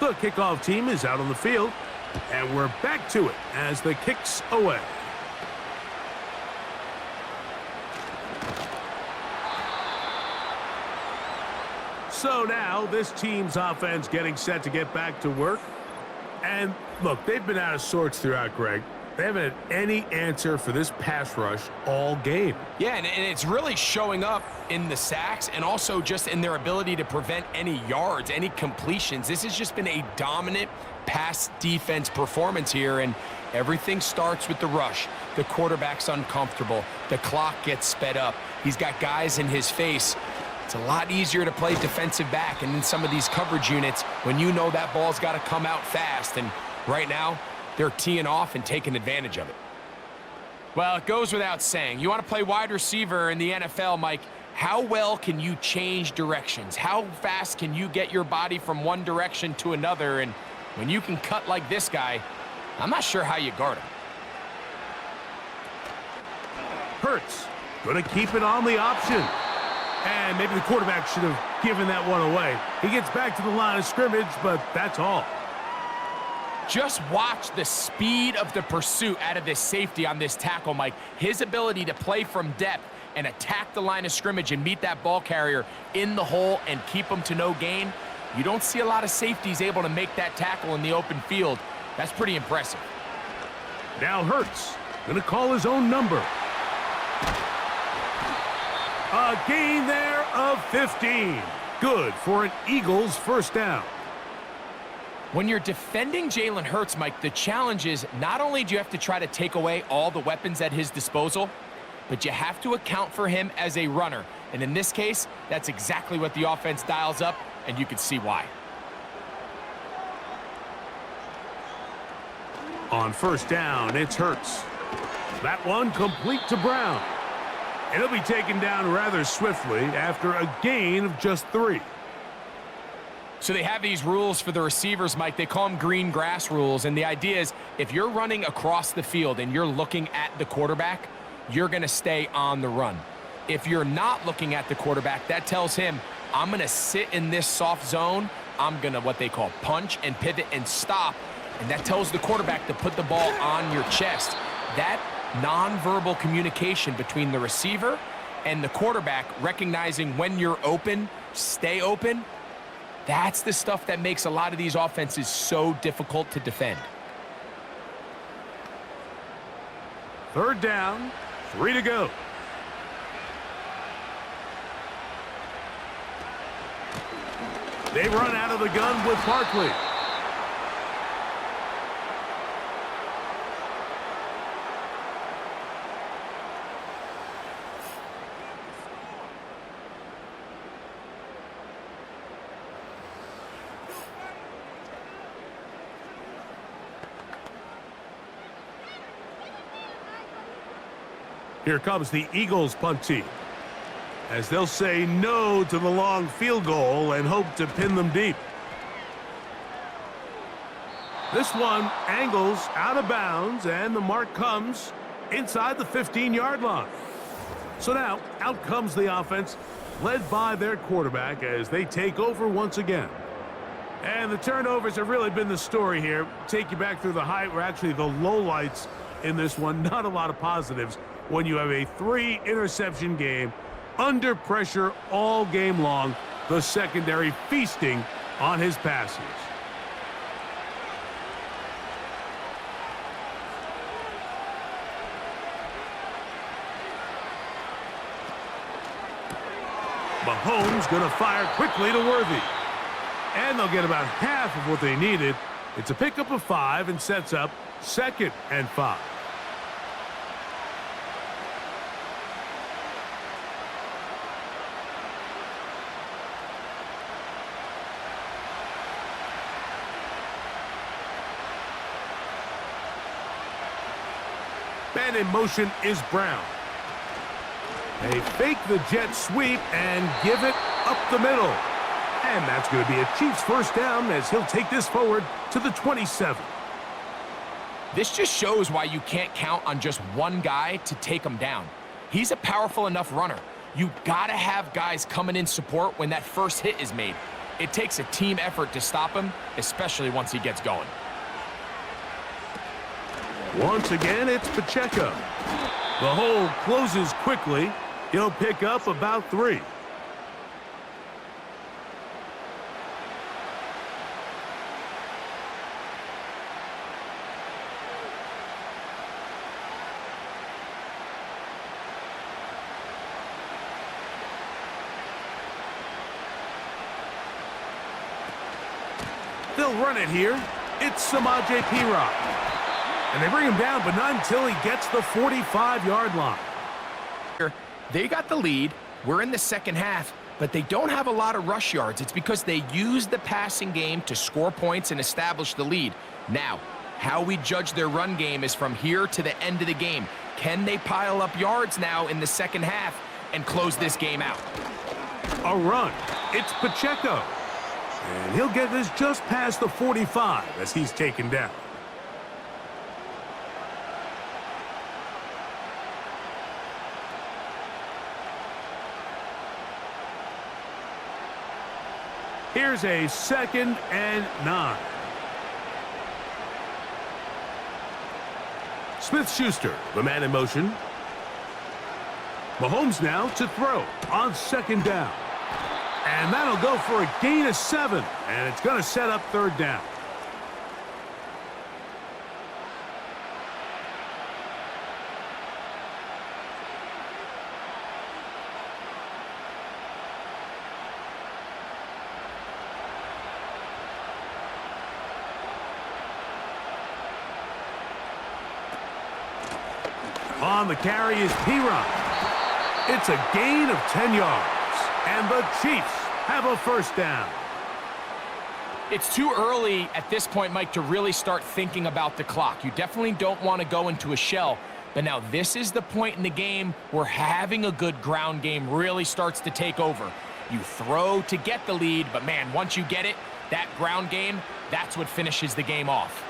The kickoff team is out on the field, and we're back to it as the kick's away. So now this team's offense getting set to get back to work. And look, they've been out of sorts throughout, Greg. They haven't had any answer for this pass rush all game. Yeah, and it's really showing up in the sacks and also just in their ability to prevent any yards, any completions. This has just been a dominant pass defense performance here, and everything starts with the rush. The quarterback's uncomfortable. The clock gets sped up. He's got guys in his face. It's a lot easier to play defensive back and in some of these coverage units when you know that ball's got to come out fast, and right now, they're teeing off and taking advantage of it. Well, it goes without saying. You want to play wide receiver in the NFL, Mike, how well can you change directions? How fast can you get your body from one direction to another? And when you can cut like this guy, I'm not sure how you guard him. Hurts going to keep it on the option. And maybe the quarterback should have given that one away. He gets back to the line of scrimmage, but that's all. Just watch the speed of the pursuit out of this safety on this tackle, Mike. His ability to play from depth and attack the line of scrimmage and meet that ball carrier in the hole and keep him to no gain. You don't see a lot of safeties able to make that tackle in the open field. That's pretty impressive. Now Hurts going to call his own number. A gain there of 15. Good for an Eagles first down. When you're defending Jalen Hurts, Mike, the challenge is not only do you have to try to take away all the weapons at his disposal, but you have to account for him as a runner. And in this case, that's exactly what the offense dials up, and you can see why. On first down, it's Hurts. That one complete to Brown. And he'll be taken down rather swiftly after a gain of just 3. So they have these rules for the receivers, Mike. They call them green grass rules. And the idea is if you're running across the field and you're looking at the quarterback, you're going to stay on the run. If you're not looking at the quarterback, that tells him, I'm going to sit in this soft zone. I'm going to what they call punch and pivot and stop. And that tells the quarterback to put the ball on your chest. That nonverbal communication between the receiver and the quarterback, recognizing when you're open, stay open, that's the stuff that makes a lot of these offenses so difficult to defend. Third down, 3 to go. They run out of the gun with Barkley. Here comes the Eagles punt team, as they'll say no to the long field goal and hope to pin them deep. This one angles out of bounds, and the mark comes inside the 15-yard line. So now, out comes the offense, led by their quarterback as they take over once again. And the turnovers have really been the story here. Take you back through the actually the lowlights in this one. Not a lot of positives when you have a 3-interception game under pressure all game long, the secondary feasting on his passes. Mahomes going to fire quickly to Worthy. And they'll get about half of what they needed. It's a pickup of 5 and sets up 2nd and 5. And in motion is Brown. They fake the jet sweep and give it up the middle. And that's going to be a Chiefs first down as he'll take this forward to the 27. This just shows why you can't count on just one guy to take him down. He's a powerful enough runner. You got to have guys coming in support when that first hit is made. It takes a team effort to stop him, especially once he gets going. Once again, it's Pacheco. The hole closes quickly. He'll pick up about 3. They'll run it here. It's Samaje P-Rock. And they bring him down, but not until he gets the 45-yard line. They got the lead. We're in the second half, but they don't have a lot of rush yards. It's because they use the passing game to score points and establish the lead. Now, how we judge their run game is from here to the end of the game. Can they pile up yards now in the second half and close this game out? A run. It's Pacheco. And he'll get this just past the 45 as he's taken down. Here's a 2nd and 9. Smith-Schuster, the man in motion. Mahomes now to throw on 2nd down. And that'll go for a gain of 7. And it's going to set up 3rd down. On the carry is P-Rock. It's a gain of 10 yards. And the Chiefs have a 1st down. It's too early at this point, Mike, to really start thinking about the clock. You definitely don't want to go into a shell. But now this is the point in the game where having a good ground game really starts to take over. You throw to get the lead, but man, once you get it, that ground game, that's what finishes the game off.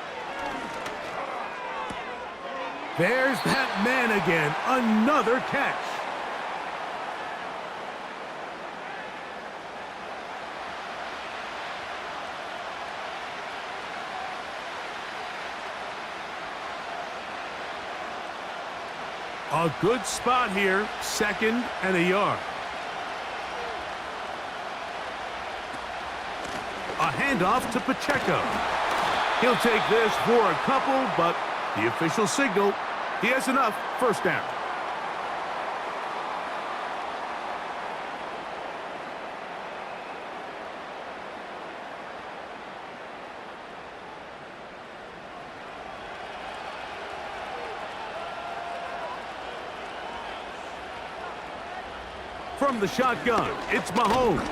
There's that man again. Another catch. A good spot here. 2nd and a yard. A handoff to Pacheco. He'll take this for a couple, but the official signal, he has enough. 1st down. From the shotgun, it's Mahomes.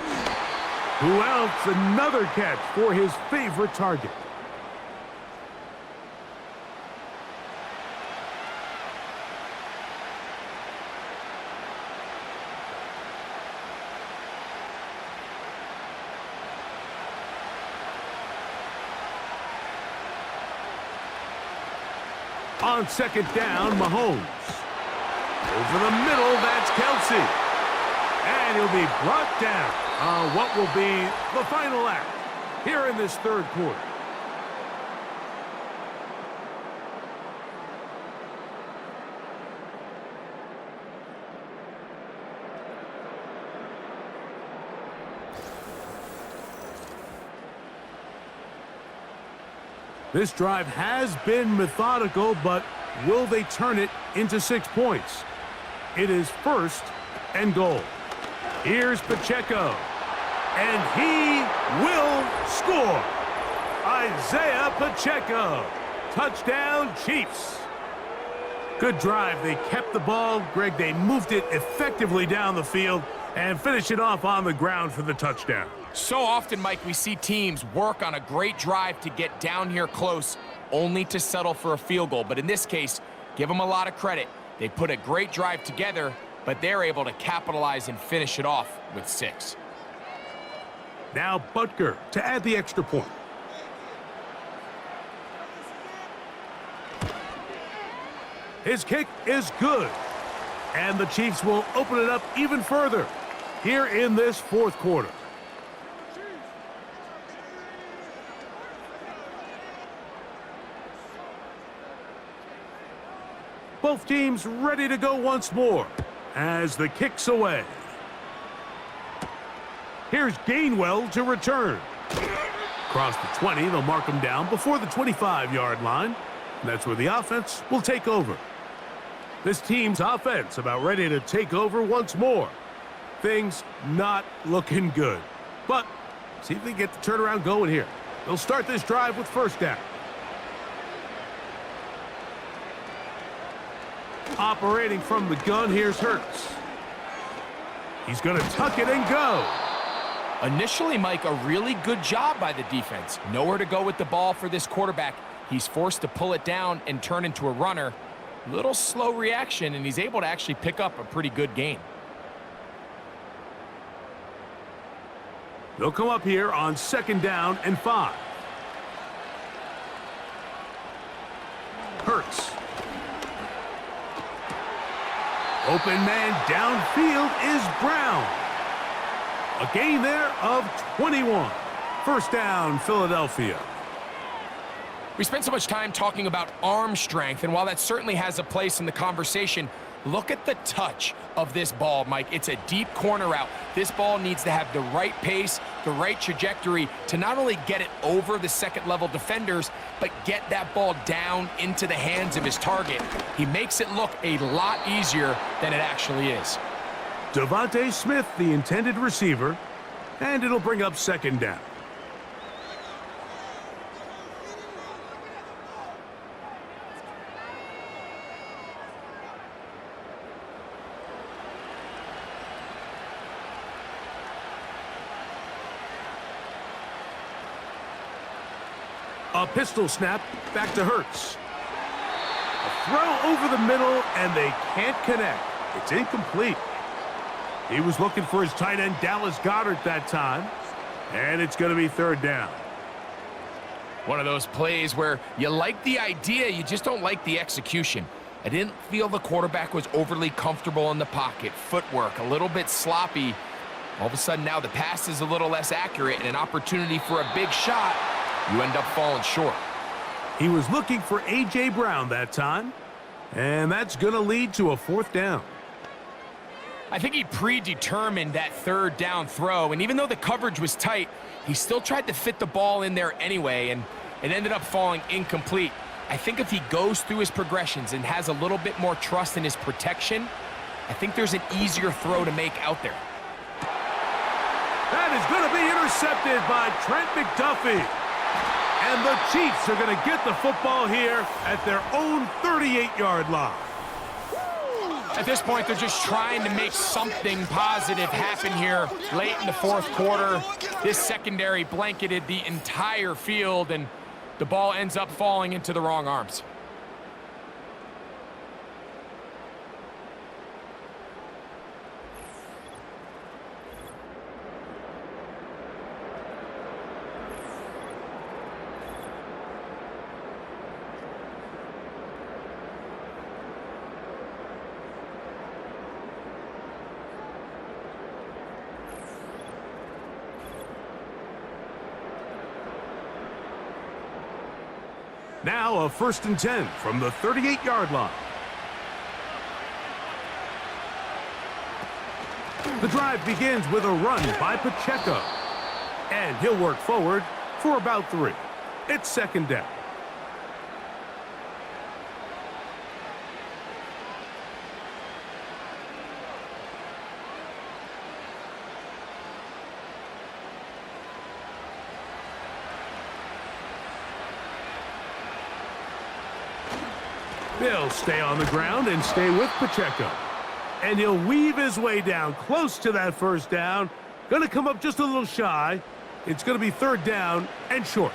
Who else? Another catch for his favorite target. On 2nd down, Mahomes. Over the middle, that's Kelsey. And he'll be brought down on what will be the final act here in this 3rd quarter. This drive has been methodical, but will they turn it into 6 points? It is 1st and goal. Here's Pacheco, and he will score. Isaiah Pacheco, touchdown Chiefs. Good drive. They kept the ball. Greg, they moved it effectively down the field and finished it off on the ground for the touchdown. So often, Mike, we see teams work on a great drive to get down here close, only to settle for a field goal. But in this case, give them a lot of credit. They put a great drive together, but they're able to capitalize and finish it off with 6. Now Butker to add the extra point. His kick is good. And the Chiefs will open it up even further here in this 4th quarter. Both teams ready to go once more as the kick's away. Here's Gainwell to return. Across the 20, they'll mark him down before the 25-yard line. And that's where the offense will take over. This team's offense about ready to take over once more. Things not looking good. But see if they get the turnaround going here. They'll start this drive with first down. Operating from the gun, here's Hurts. He's going to tuck it and go. Initially, Mike, a really good job by the defense. Nowhere to go with the ball for this quarterback. He's forced to pull it down and turn into a runner. Little slow reaction, and he's able to actually pick up a pretty good gain. They'll come up here on 2nd down and 5. Hurts. Open man downfield is Brown. A gain there of 21. First down, Philadelphia. We spent so much time talking about arm strength, and while that certainly has a place in the conversation, look at the touch of this ball, Mike. It's a deep corner route. This ball needs to have the right pace, the right trajectory to not only get it over the second-level defenders, but get that ball down into the hands of his target. He makes it look a lot easier than it actually is. Devontae Smith, the intended receiver, and it'll bring up 2nd down. A pistol snap, back to Hurts. A throw over the middle, and they can't connect. It's incomplete. He was looking for his tight end, Dallas Goedert, that time. And it's going to be 3rd down. One of those plays where you like the idea, you just don't like the execution. I didn't feel the quarterback was overly comfortable in the pocket. Footwork, a little bit sloppy. All of a sudden now the pass is a little less accurate, and an opportunity for a big shot, you end up falling short. He was looking for A.J. Brown that time, and that's going to lead to a 4th down. I think he predetermined that 3rd down throw, and even though the coverage was tight, he still tried to fit the ball in there anyway, and it ended up falling incomplete. I think if he goes through his progressions and has a little bit more trust in his protection, I think there's an easier throw to make out there. That is going to be intercepted by Trent McDuffie. And the Chiefs are going to get the football here at their own 38-yard line. At this point, they're just trying to make something positive happen here late in the 4th quarter. This secondary blanketed the entire field, and the ball ends up falling into the wrong arms. Now a 1st and 10 from the 38-yard line. The drive begins with a run by Pacheco. And he'll work forward for about 3. It's 2nd down. He'll stay on the ground and stay with Pacheco. And he'll weave his way down close to that 1st down. Going to come up just a little shy. It's going to be 3rd down and short.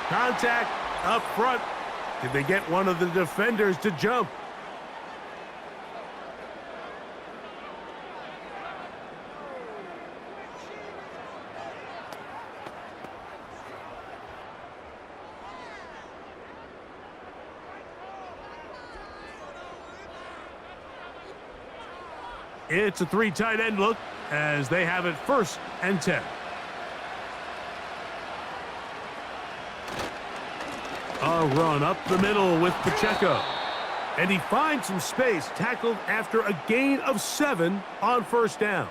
Contact up front. Did they get one of the defenders to jump? It's a 3 tight end look as they have it 1st and 10. A run up the middle with Pacheco. And he finds some space, tackled after a gain of 7 on 1st down.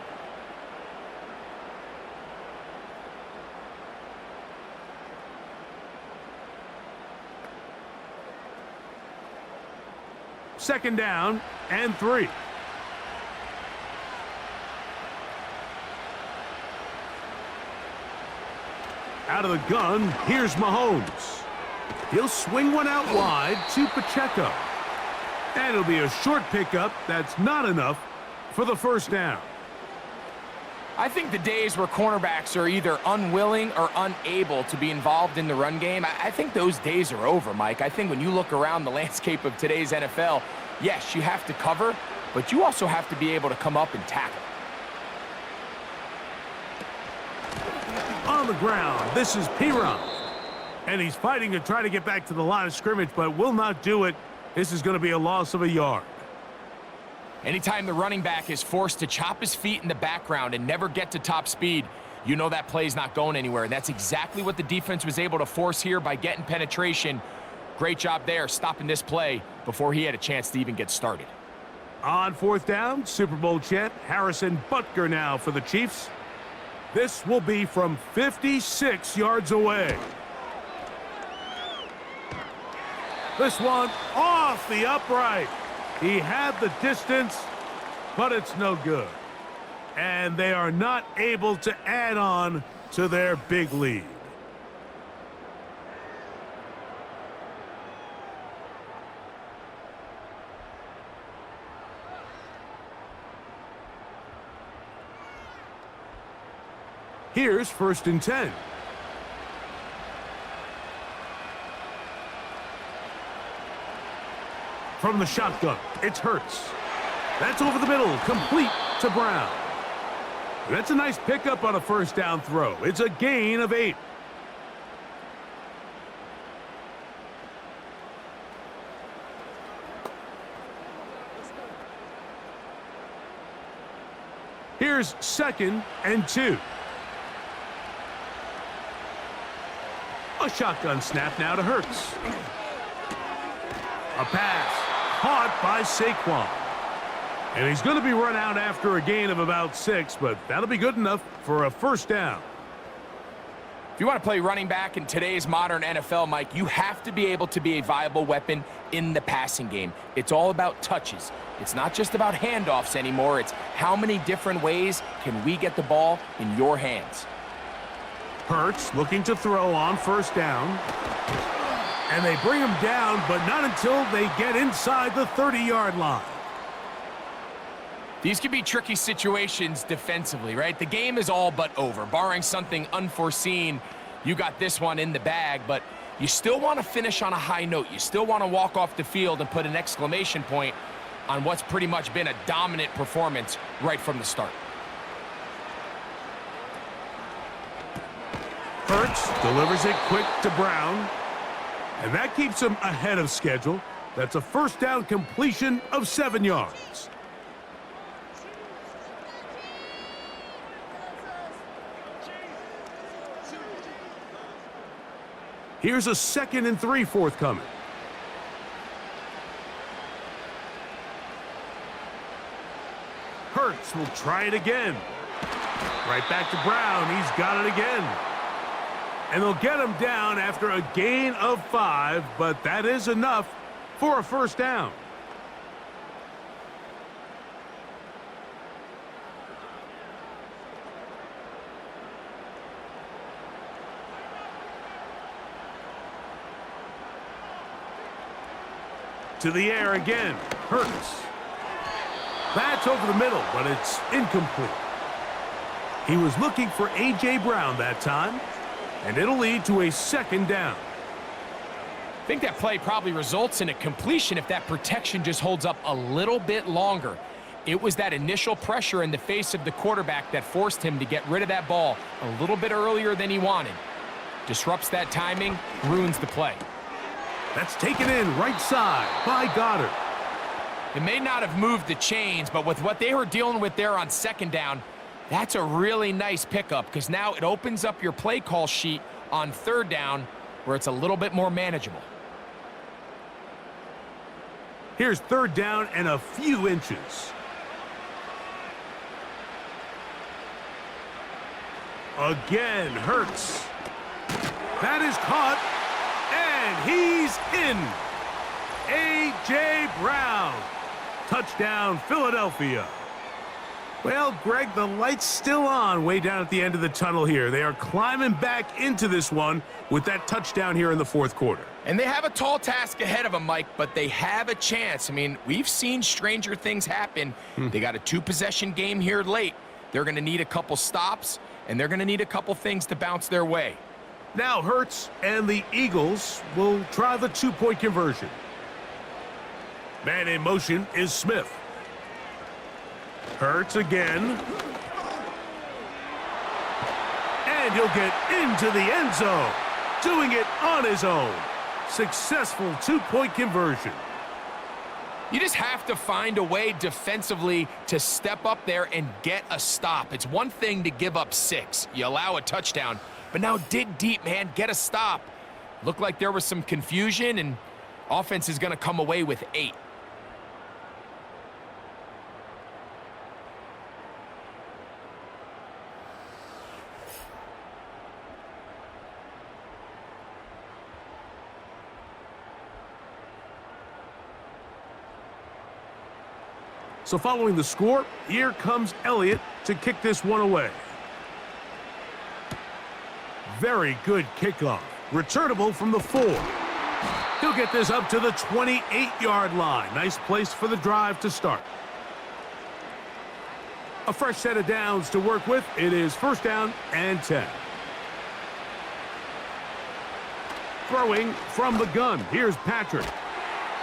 2nd down and 3. Out of the gun, here's Mahomes. He'll swing one out wide to Pacheco. And it'll be a short pickup that's not enough for the 1st down. I think the days where cornerbacks are either unwilling or unable to be involved in the run game, I think those days are over, Mike. I think when you look around the landscape of today's NFL, yes, you have to cover, but you also have to be able to come up and tackle. On the ground, this is Piron. And he's fighting to try to get back to the line of scrimmage, but will not do it. This is going to be a loss of a yard. Anytime the running back is forced to chop his feet in the background and never get to top speed, you know that play's not going anywhere. And that's exactly what the defense was able to force here by getting penetration. Great job there, stopping this play before he had a chance to even get started. On 4th down, Super Bowl champ Harrison Butker now for the Chiefs. This will be from 56 yards away. This one off the upright. He had the distance, but it's no good. And they are not able to add on to their big lead. Here's 1st and 10. From the shotgun, it's Hurts. That's over the middle, complete to Brown. That's a nice pickup on a 1st down throw. It's a gain of 8. Here's 2nd and 2. A shotgun snap now to Hurts. A pass caught by Saquon. And he's going to be run out after a gain of about 6, but that'll be good enough for a 1st down. If you want to play running back in today's modern NFL, Mike, you have to be able to be a viable weapon in the passing game. It's all about touches. It's not just about handoffs anymore. It's how many different ways can we get the ball in your hands. Hurts looking to throw on 1st down. And they bring him down, but not until they get inside the 30-yard line. These can be tricky situations defensively, right? The game is all but over. Barring something unforeseen, you got this one in the bag, but you still want to finish on a high note. You still want to walk off the field and put an exclamation point on what's pretty much been a dominant performance right from the start. Hurts delivers it quick to Brown. And that keeps him ahead of schedule. That's a 1st down completion of 7 yards. Here's a 2nd and 3 forthcoming. Hurts will try it again. Right back to Brown. He's got it again. And they'll get him down after a gain of 5, but that is enough for a 1st down. To the air again. Hurts. That's over the middle, but it's incomplete. He was looking for A.J. Brown that time. And it'll lead to a 2nd down. I think that play probably results in a completion if that protection just holds up a little bit longer. It was that initial pressure in the face of the quarterback that forced him to get rid of that ball a little bit earlier than he wanted. Disrupts that timing, ruins the play. That's taken in right side by Goddard. It may not have moved the chains, but with what they were dealing with there on 2nd down, that's a really nice pickup because now it opens up your play call sheet on 3rd down where it's a little bit more manageable. Here's 3rd down and a few inches. Again, Hurts. That is caught, and he's in. A.J. Brown Touchdown, Philadelphia. Well, Greg, the light's still on way down at the end of the tunnel here. They are climbing back into this one with that touchdown here in the fourth quarter. And they have a tall task ahead of them, Mike, but they have a chance. I mean, we've seen stranger things happen. They got a two-possession game here late. They're going to need a couple stops, and they're going to need a couple things to bounce their way. Now Hurts and the Eagles will try the two-point conversion. Man in motion is Smith. Hurts again. And he'll get into the end zone. Doing it on his own. Successful two-point conversion. You just have to find a way defensively to step up there and get a stop. It's one thing to give up 6. You allow a touchdown. But now dig deep, man. Get a stop. Looked like there was some confusion, and offense is going to come away with 8. So following the score, here comes Elliott to kick this one away. Very good kickoff. Returnable from the 4. He'll get this up to the 28-yard line. Nice place for the drive to start. A fresh set of downs to work with. It is first down and 10. Throwing from the gun. Here's Patrick.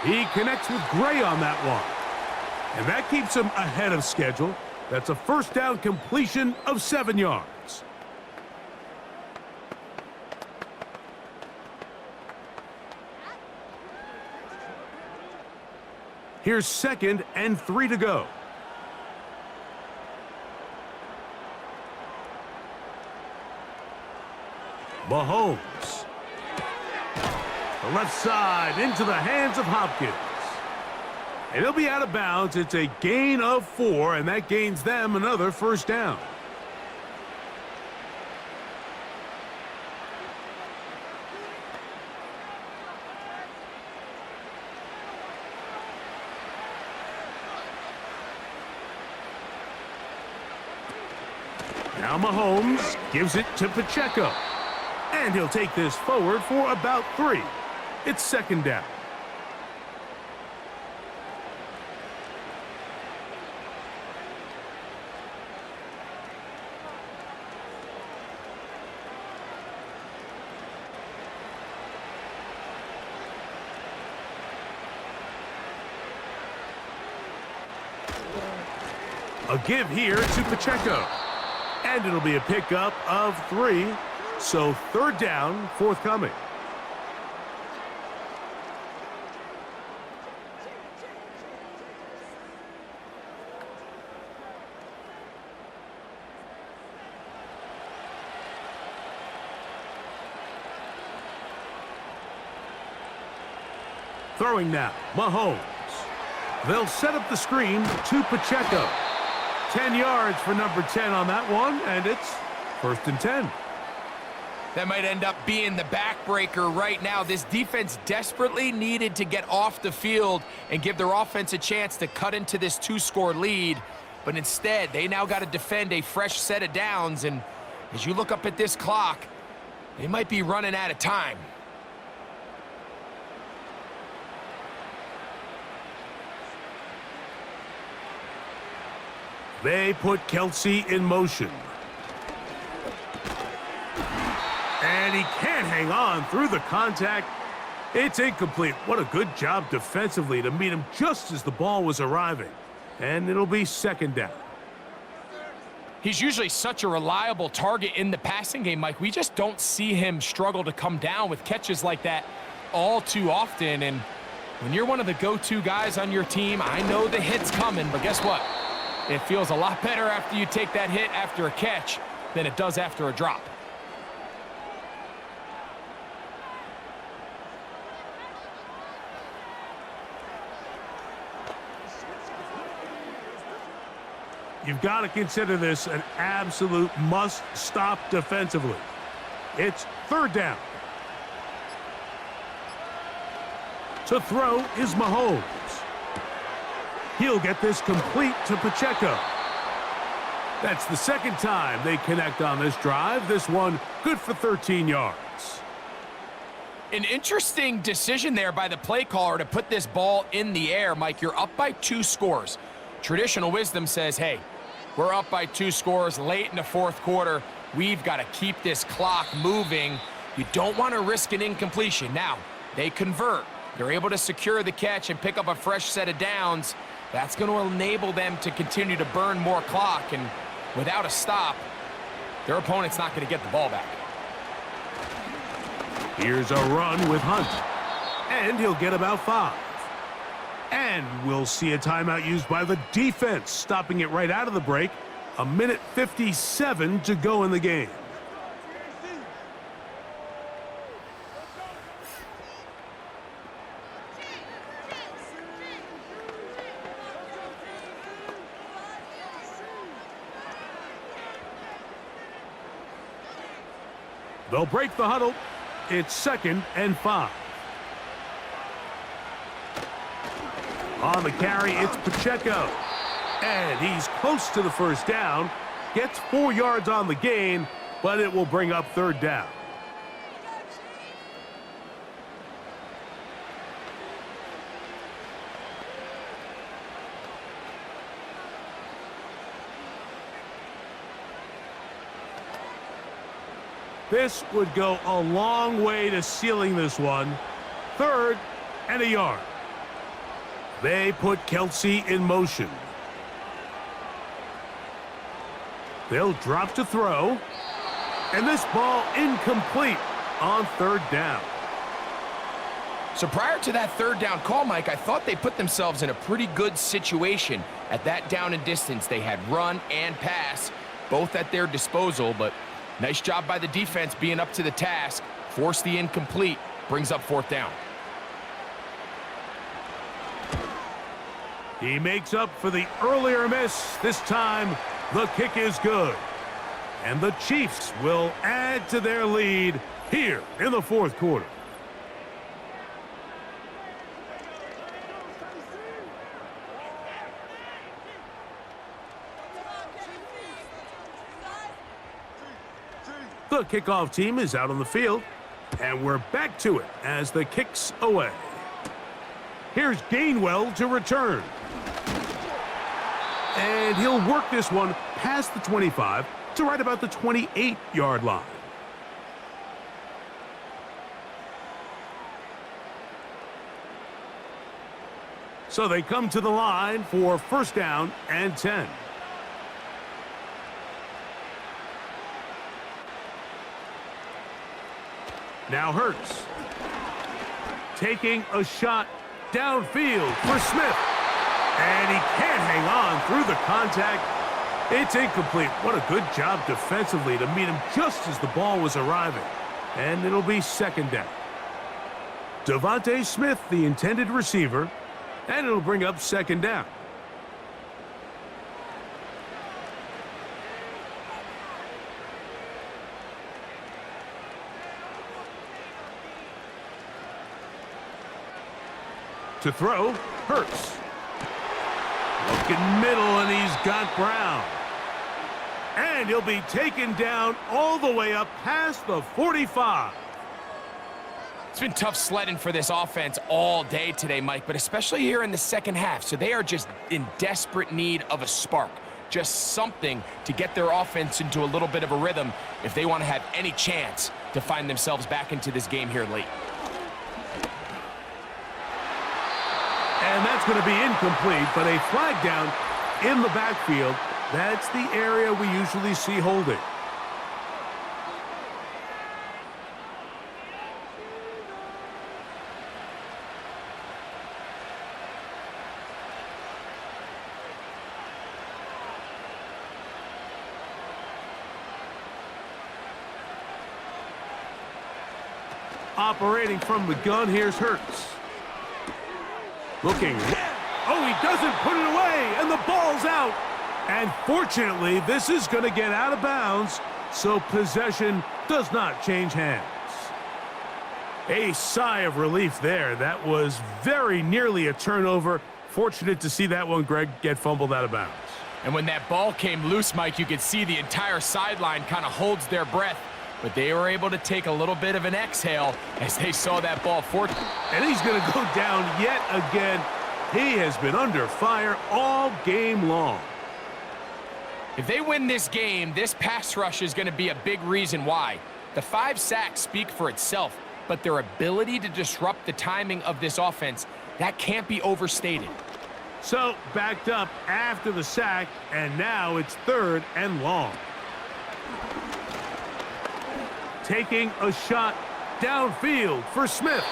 He connects with Gray on that one. And that keeps him ahead of schedule. That's a first down completion of 7 yards. Here's 2nd and 3 to go. Mahomes. The left side into the hands of Hopkins. And he'll be out of bounds. It's a gain of 4, and that gains them another first down. Now Mahomes gives it to Pacheco. And he'll take this forward for about 3. It's second down. A give here to Pacheco. And it'll be a pickup of 3. So third down forthcoming. Throwing now, Mahomes. They'll set up the screen to Pacheco. 10 yards for number 10 on that one, and it's first and 10. That might end up being the backbreaker right now. This defense desperately needed to get off the field and give their offense a chance to cut into this 2-score lead. But instead, they now got to defend a fresh set of downs. And as you look up at this clock, they might be running out of time. They put Kelsey in motion. And he can't hang on through the contact. It's incomplete. What a good job defensively to meet him just as the ball was arriving. And it'll be second down. He's usually such a reliable target in the passing game, Mike. We just don't see him struggle to come down with catches like that all too often. And when you're one of the go-to guys on your team, I know the hit's coming, but guess what? It feels a lot better after you take that hit after a catch than it does after a drop. You've got to consider this an absolute must-stop defensively. It's third down. To throw is Mahomes. He'll get this complete to Pacheco. That's the second time they connect on this drive. This one good for 13 yards. An interesting decision there by the play caller to put this ball in the air. Mike, you're up by 2 scores. Traditional wisdom says, hey, we're up by 2 scores late in the fourth quarter. We've got to keep this clock moving. You don't want to risk an incompletion. Now, they convert. They're able to secure the catch and pick up a fresh set of downs. That's going to enable them to continue to burn more clock, and without a stop, their opponent's not going to get the ball back. Here's a run with Hunt, and he'll get about 5. And we'll see a timeout used by the defense, stopping it right out of the break. 1:57 to go in the game. They'll break the huddle. It's 2nd and 5. On the carry, it's Pacheco. And he's close to the first down. Gets 4 yards on the gain, but it will bring up 3rd down. This would go a long way to sealing this one. 3rd and a yard. They put Kelsey in motion. They'll drop to throw. And this ball incomplete on 3rd down. So prior to that 3rd down call, Mike, I thought they put themselves in a pretty good situation at that down and distance. They had run and pass, both at their disposal, but nice job by the defense being up to the task. Force the incomplete, brings up 4th down. He makes up for the earlier miss. This time, the kick is good. And the Chiefs will add to their lead here in the 4th quarter. The kickoff team is out on the field, and we're back to it as the kick's away. Here's Gainwell to return. And he'll work this one past the 25 to right about the 28-yard line. So they come to the line for 1st down and 10. Now Hurts. Taking a shot downfield for Smith. And he can't hang on through the contact. It's incomplete. What a good job defensively to meet him just as the ball was arriving. And it'll be 2nd down. Devontae Smith, the intended receiver, and it'll bring up 2nd down. To throw, Hurts. Looking middle, and he's got Brown. And he'll be taken down all the way up past the 45. It's been tough sledding for this offense all day today, Mike, but especially here in the 2nd half. So they are just in desperate need of a spark, just something to get their offense into a little bit of a rhythm if they want to have any chance to find themselves back into this game here late. And that's going to be incomplete, but a flag down in the backfield. That's the area we usually see holding. Operating from the gun, here's Hurts. Looking. Oh, he doesn't put it away, and the ball's out. And fortunately, this is going to get out of bounds, so possession does not change hands. A sigh of relief there. That was very nearly a turnover Unfortunate to see that one, Greg, get fumbled out of bounds. And when that ball came loose, Mike, you could see the entire sideline kind of holds their breath. But they were able to take a little bit of an exhale as they saw that ball forward. And he's going to go down yet again. He has been under fire all game long. If they win this game, this pass rush is going to be a big reason why. The 5 sacks speak for itself, but their ability to disrupt the timing of this offense, that can't be overstated. So, backed up after the sack, and now it's 3rd and long. Taking a shot downfield for Smith.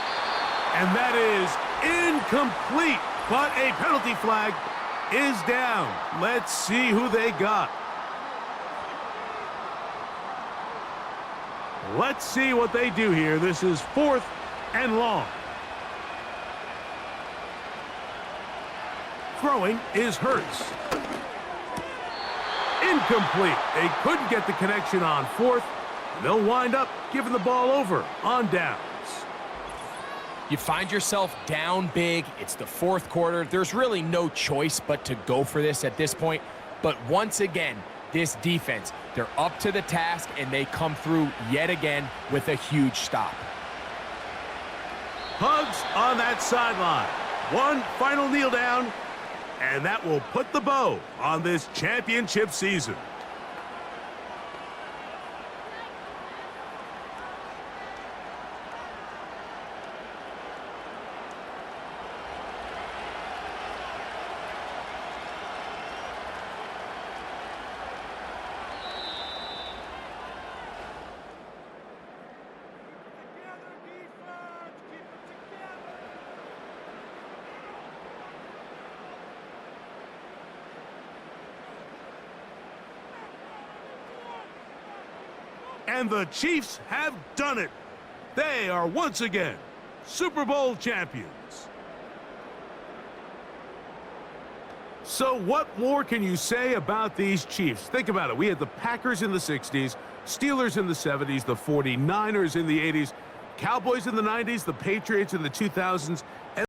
And that is incomplete, but a penalty flag is down. Let's see who they got. Let's see what they do here. This is 4th and long. Throwing is Hurts. Incomplete. They couldn't get the connection on 4th. They'll wind up giving the ball over on downs. You find yourself down big. It's the 4th quarter. There's really no choice but to go for this at this point. But once again, this defense, they're up to the task, and they come through yet again with a huge stop. Hugs on that sideline. One final kneel down, and that will put the bow on this championship season. And the Chiefs have done it. They are once again Super Bowl champions. So what more can you say about these Chiefs? Think about it. We had the Packers in the 60s, Steelers in the 70s, the 49ers in the 80s, Cowboys in the 90s, the Patriots in the 2000s,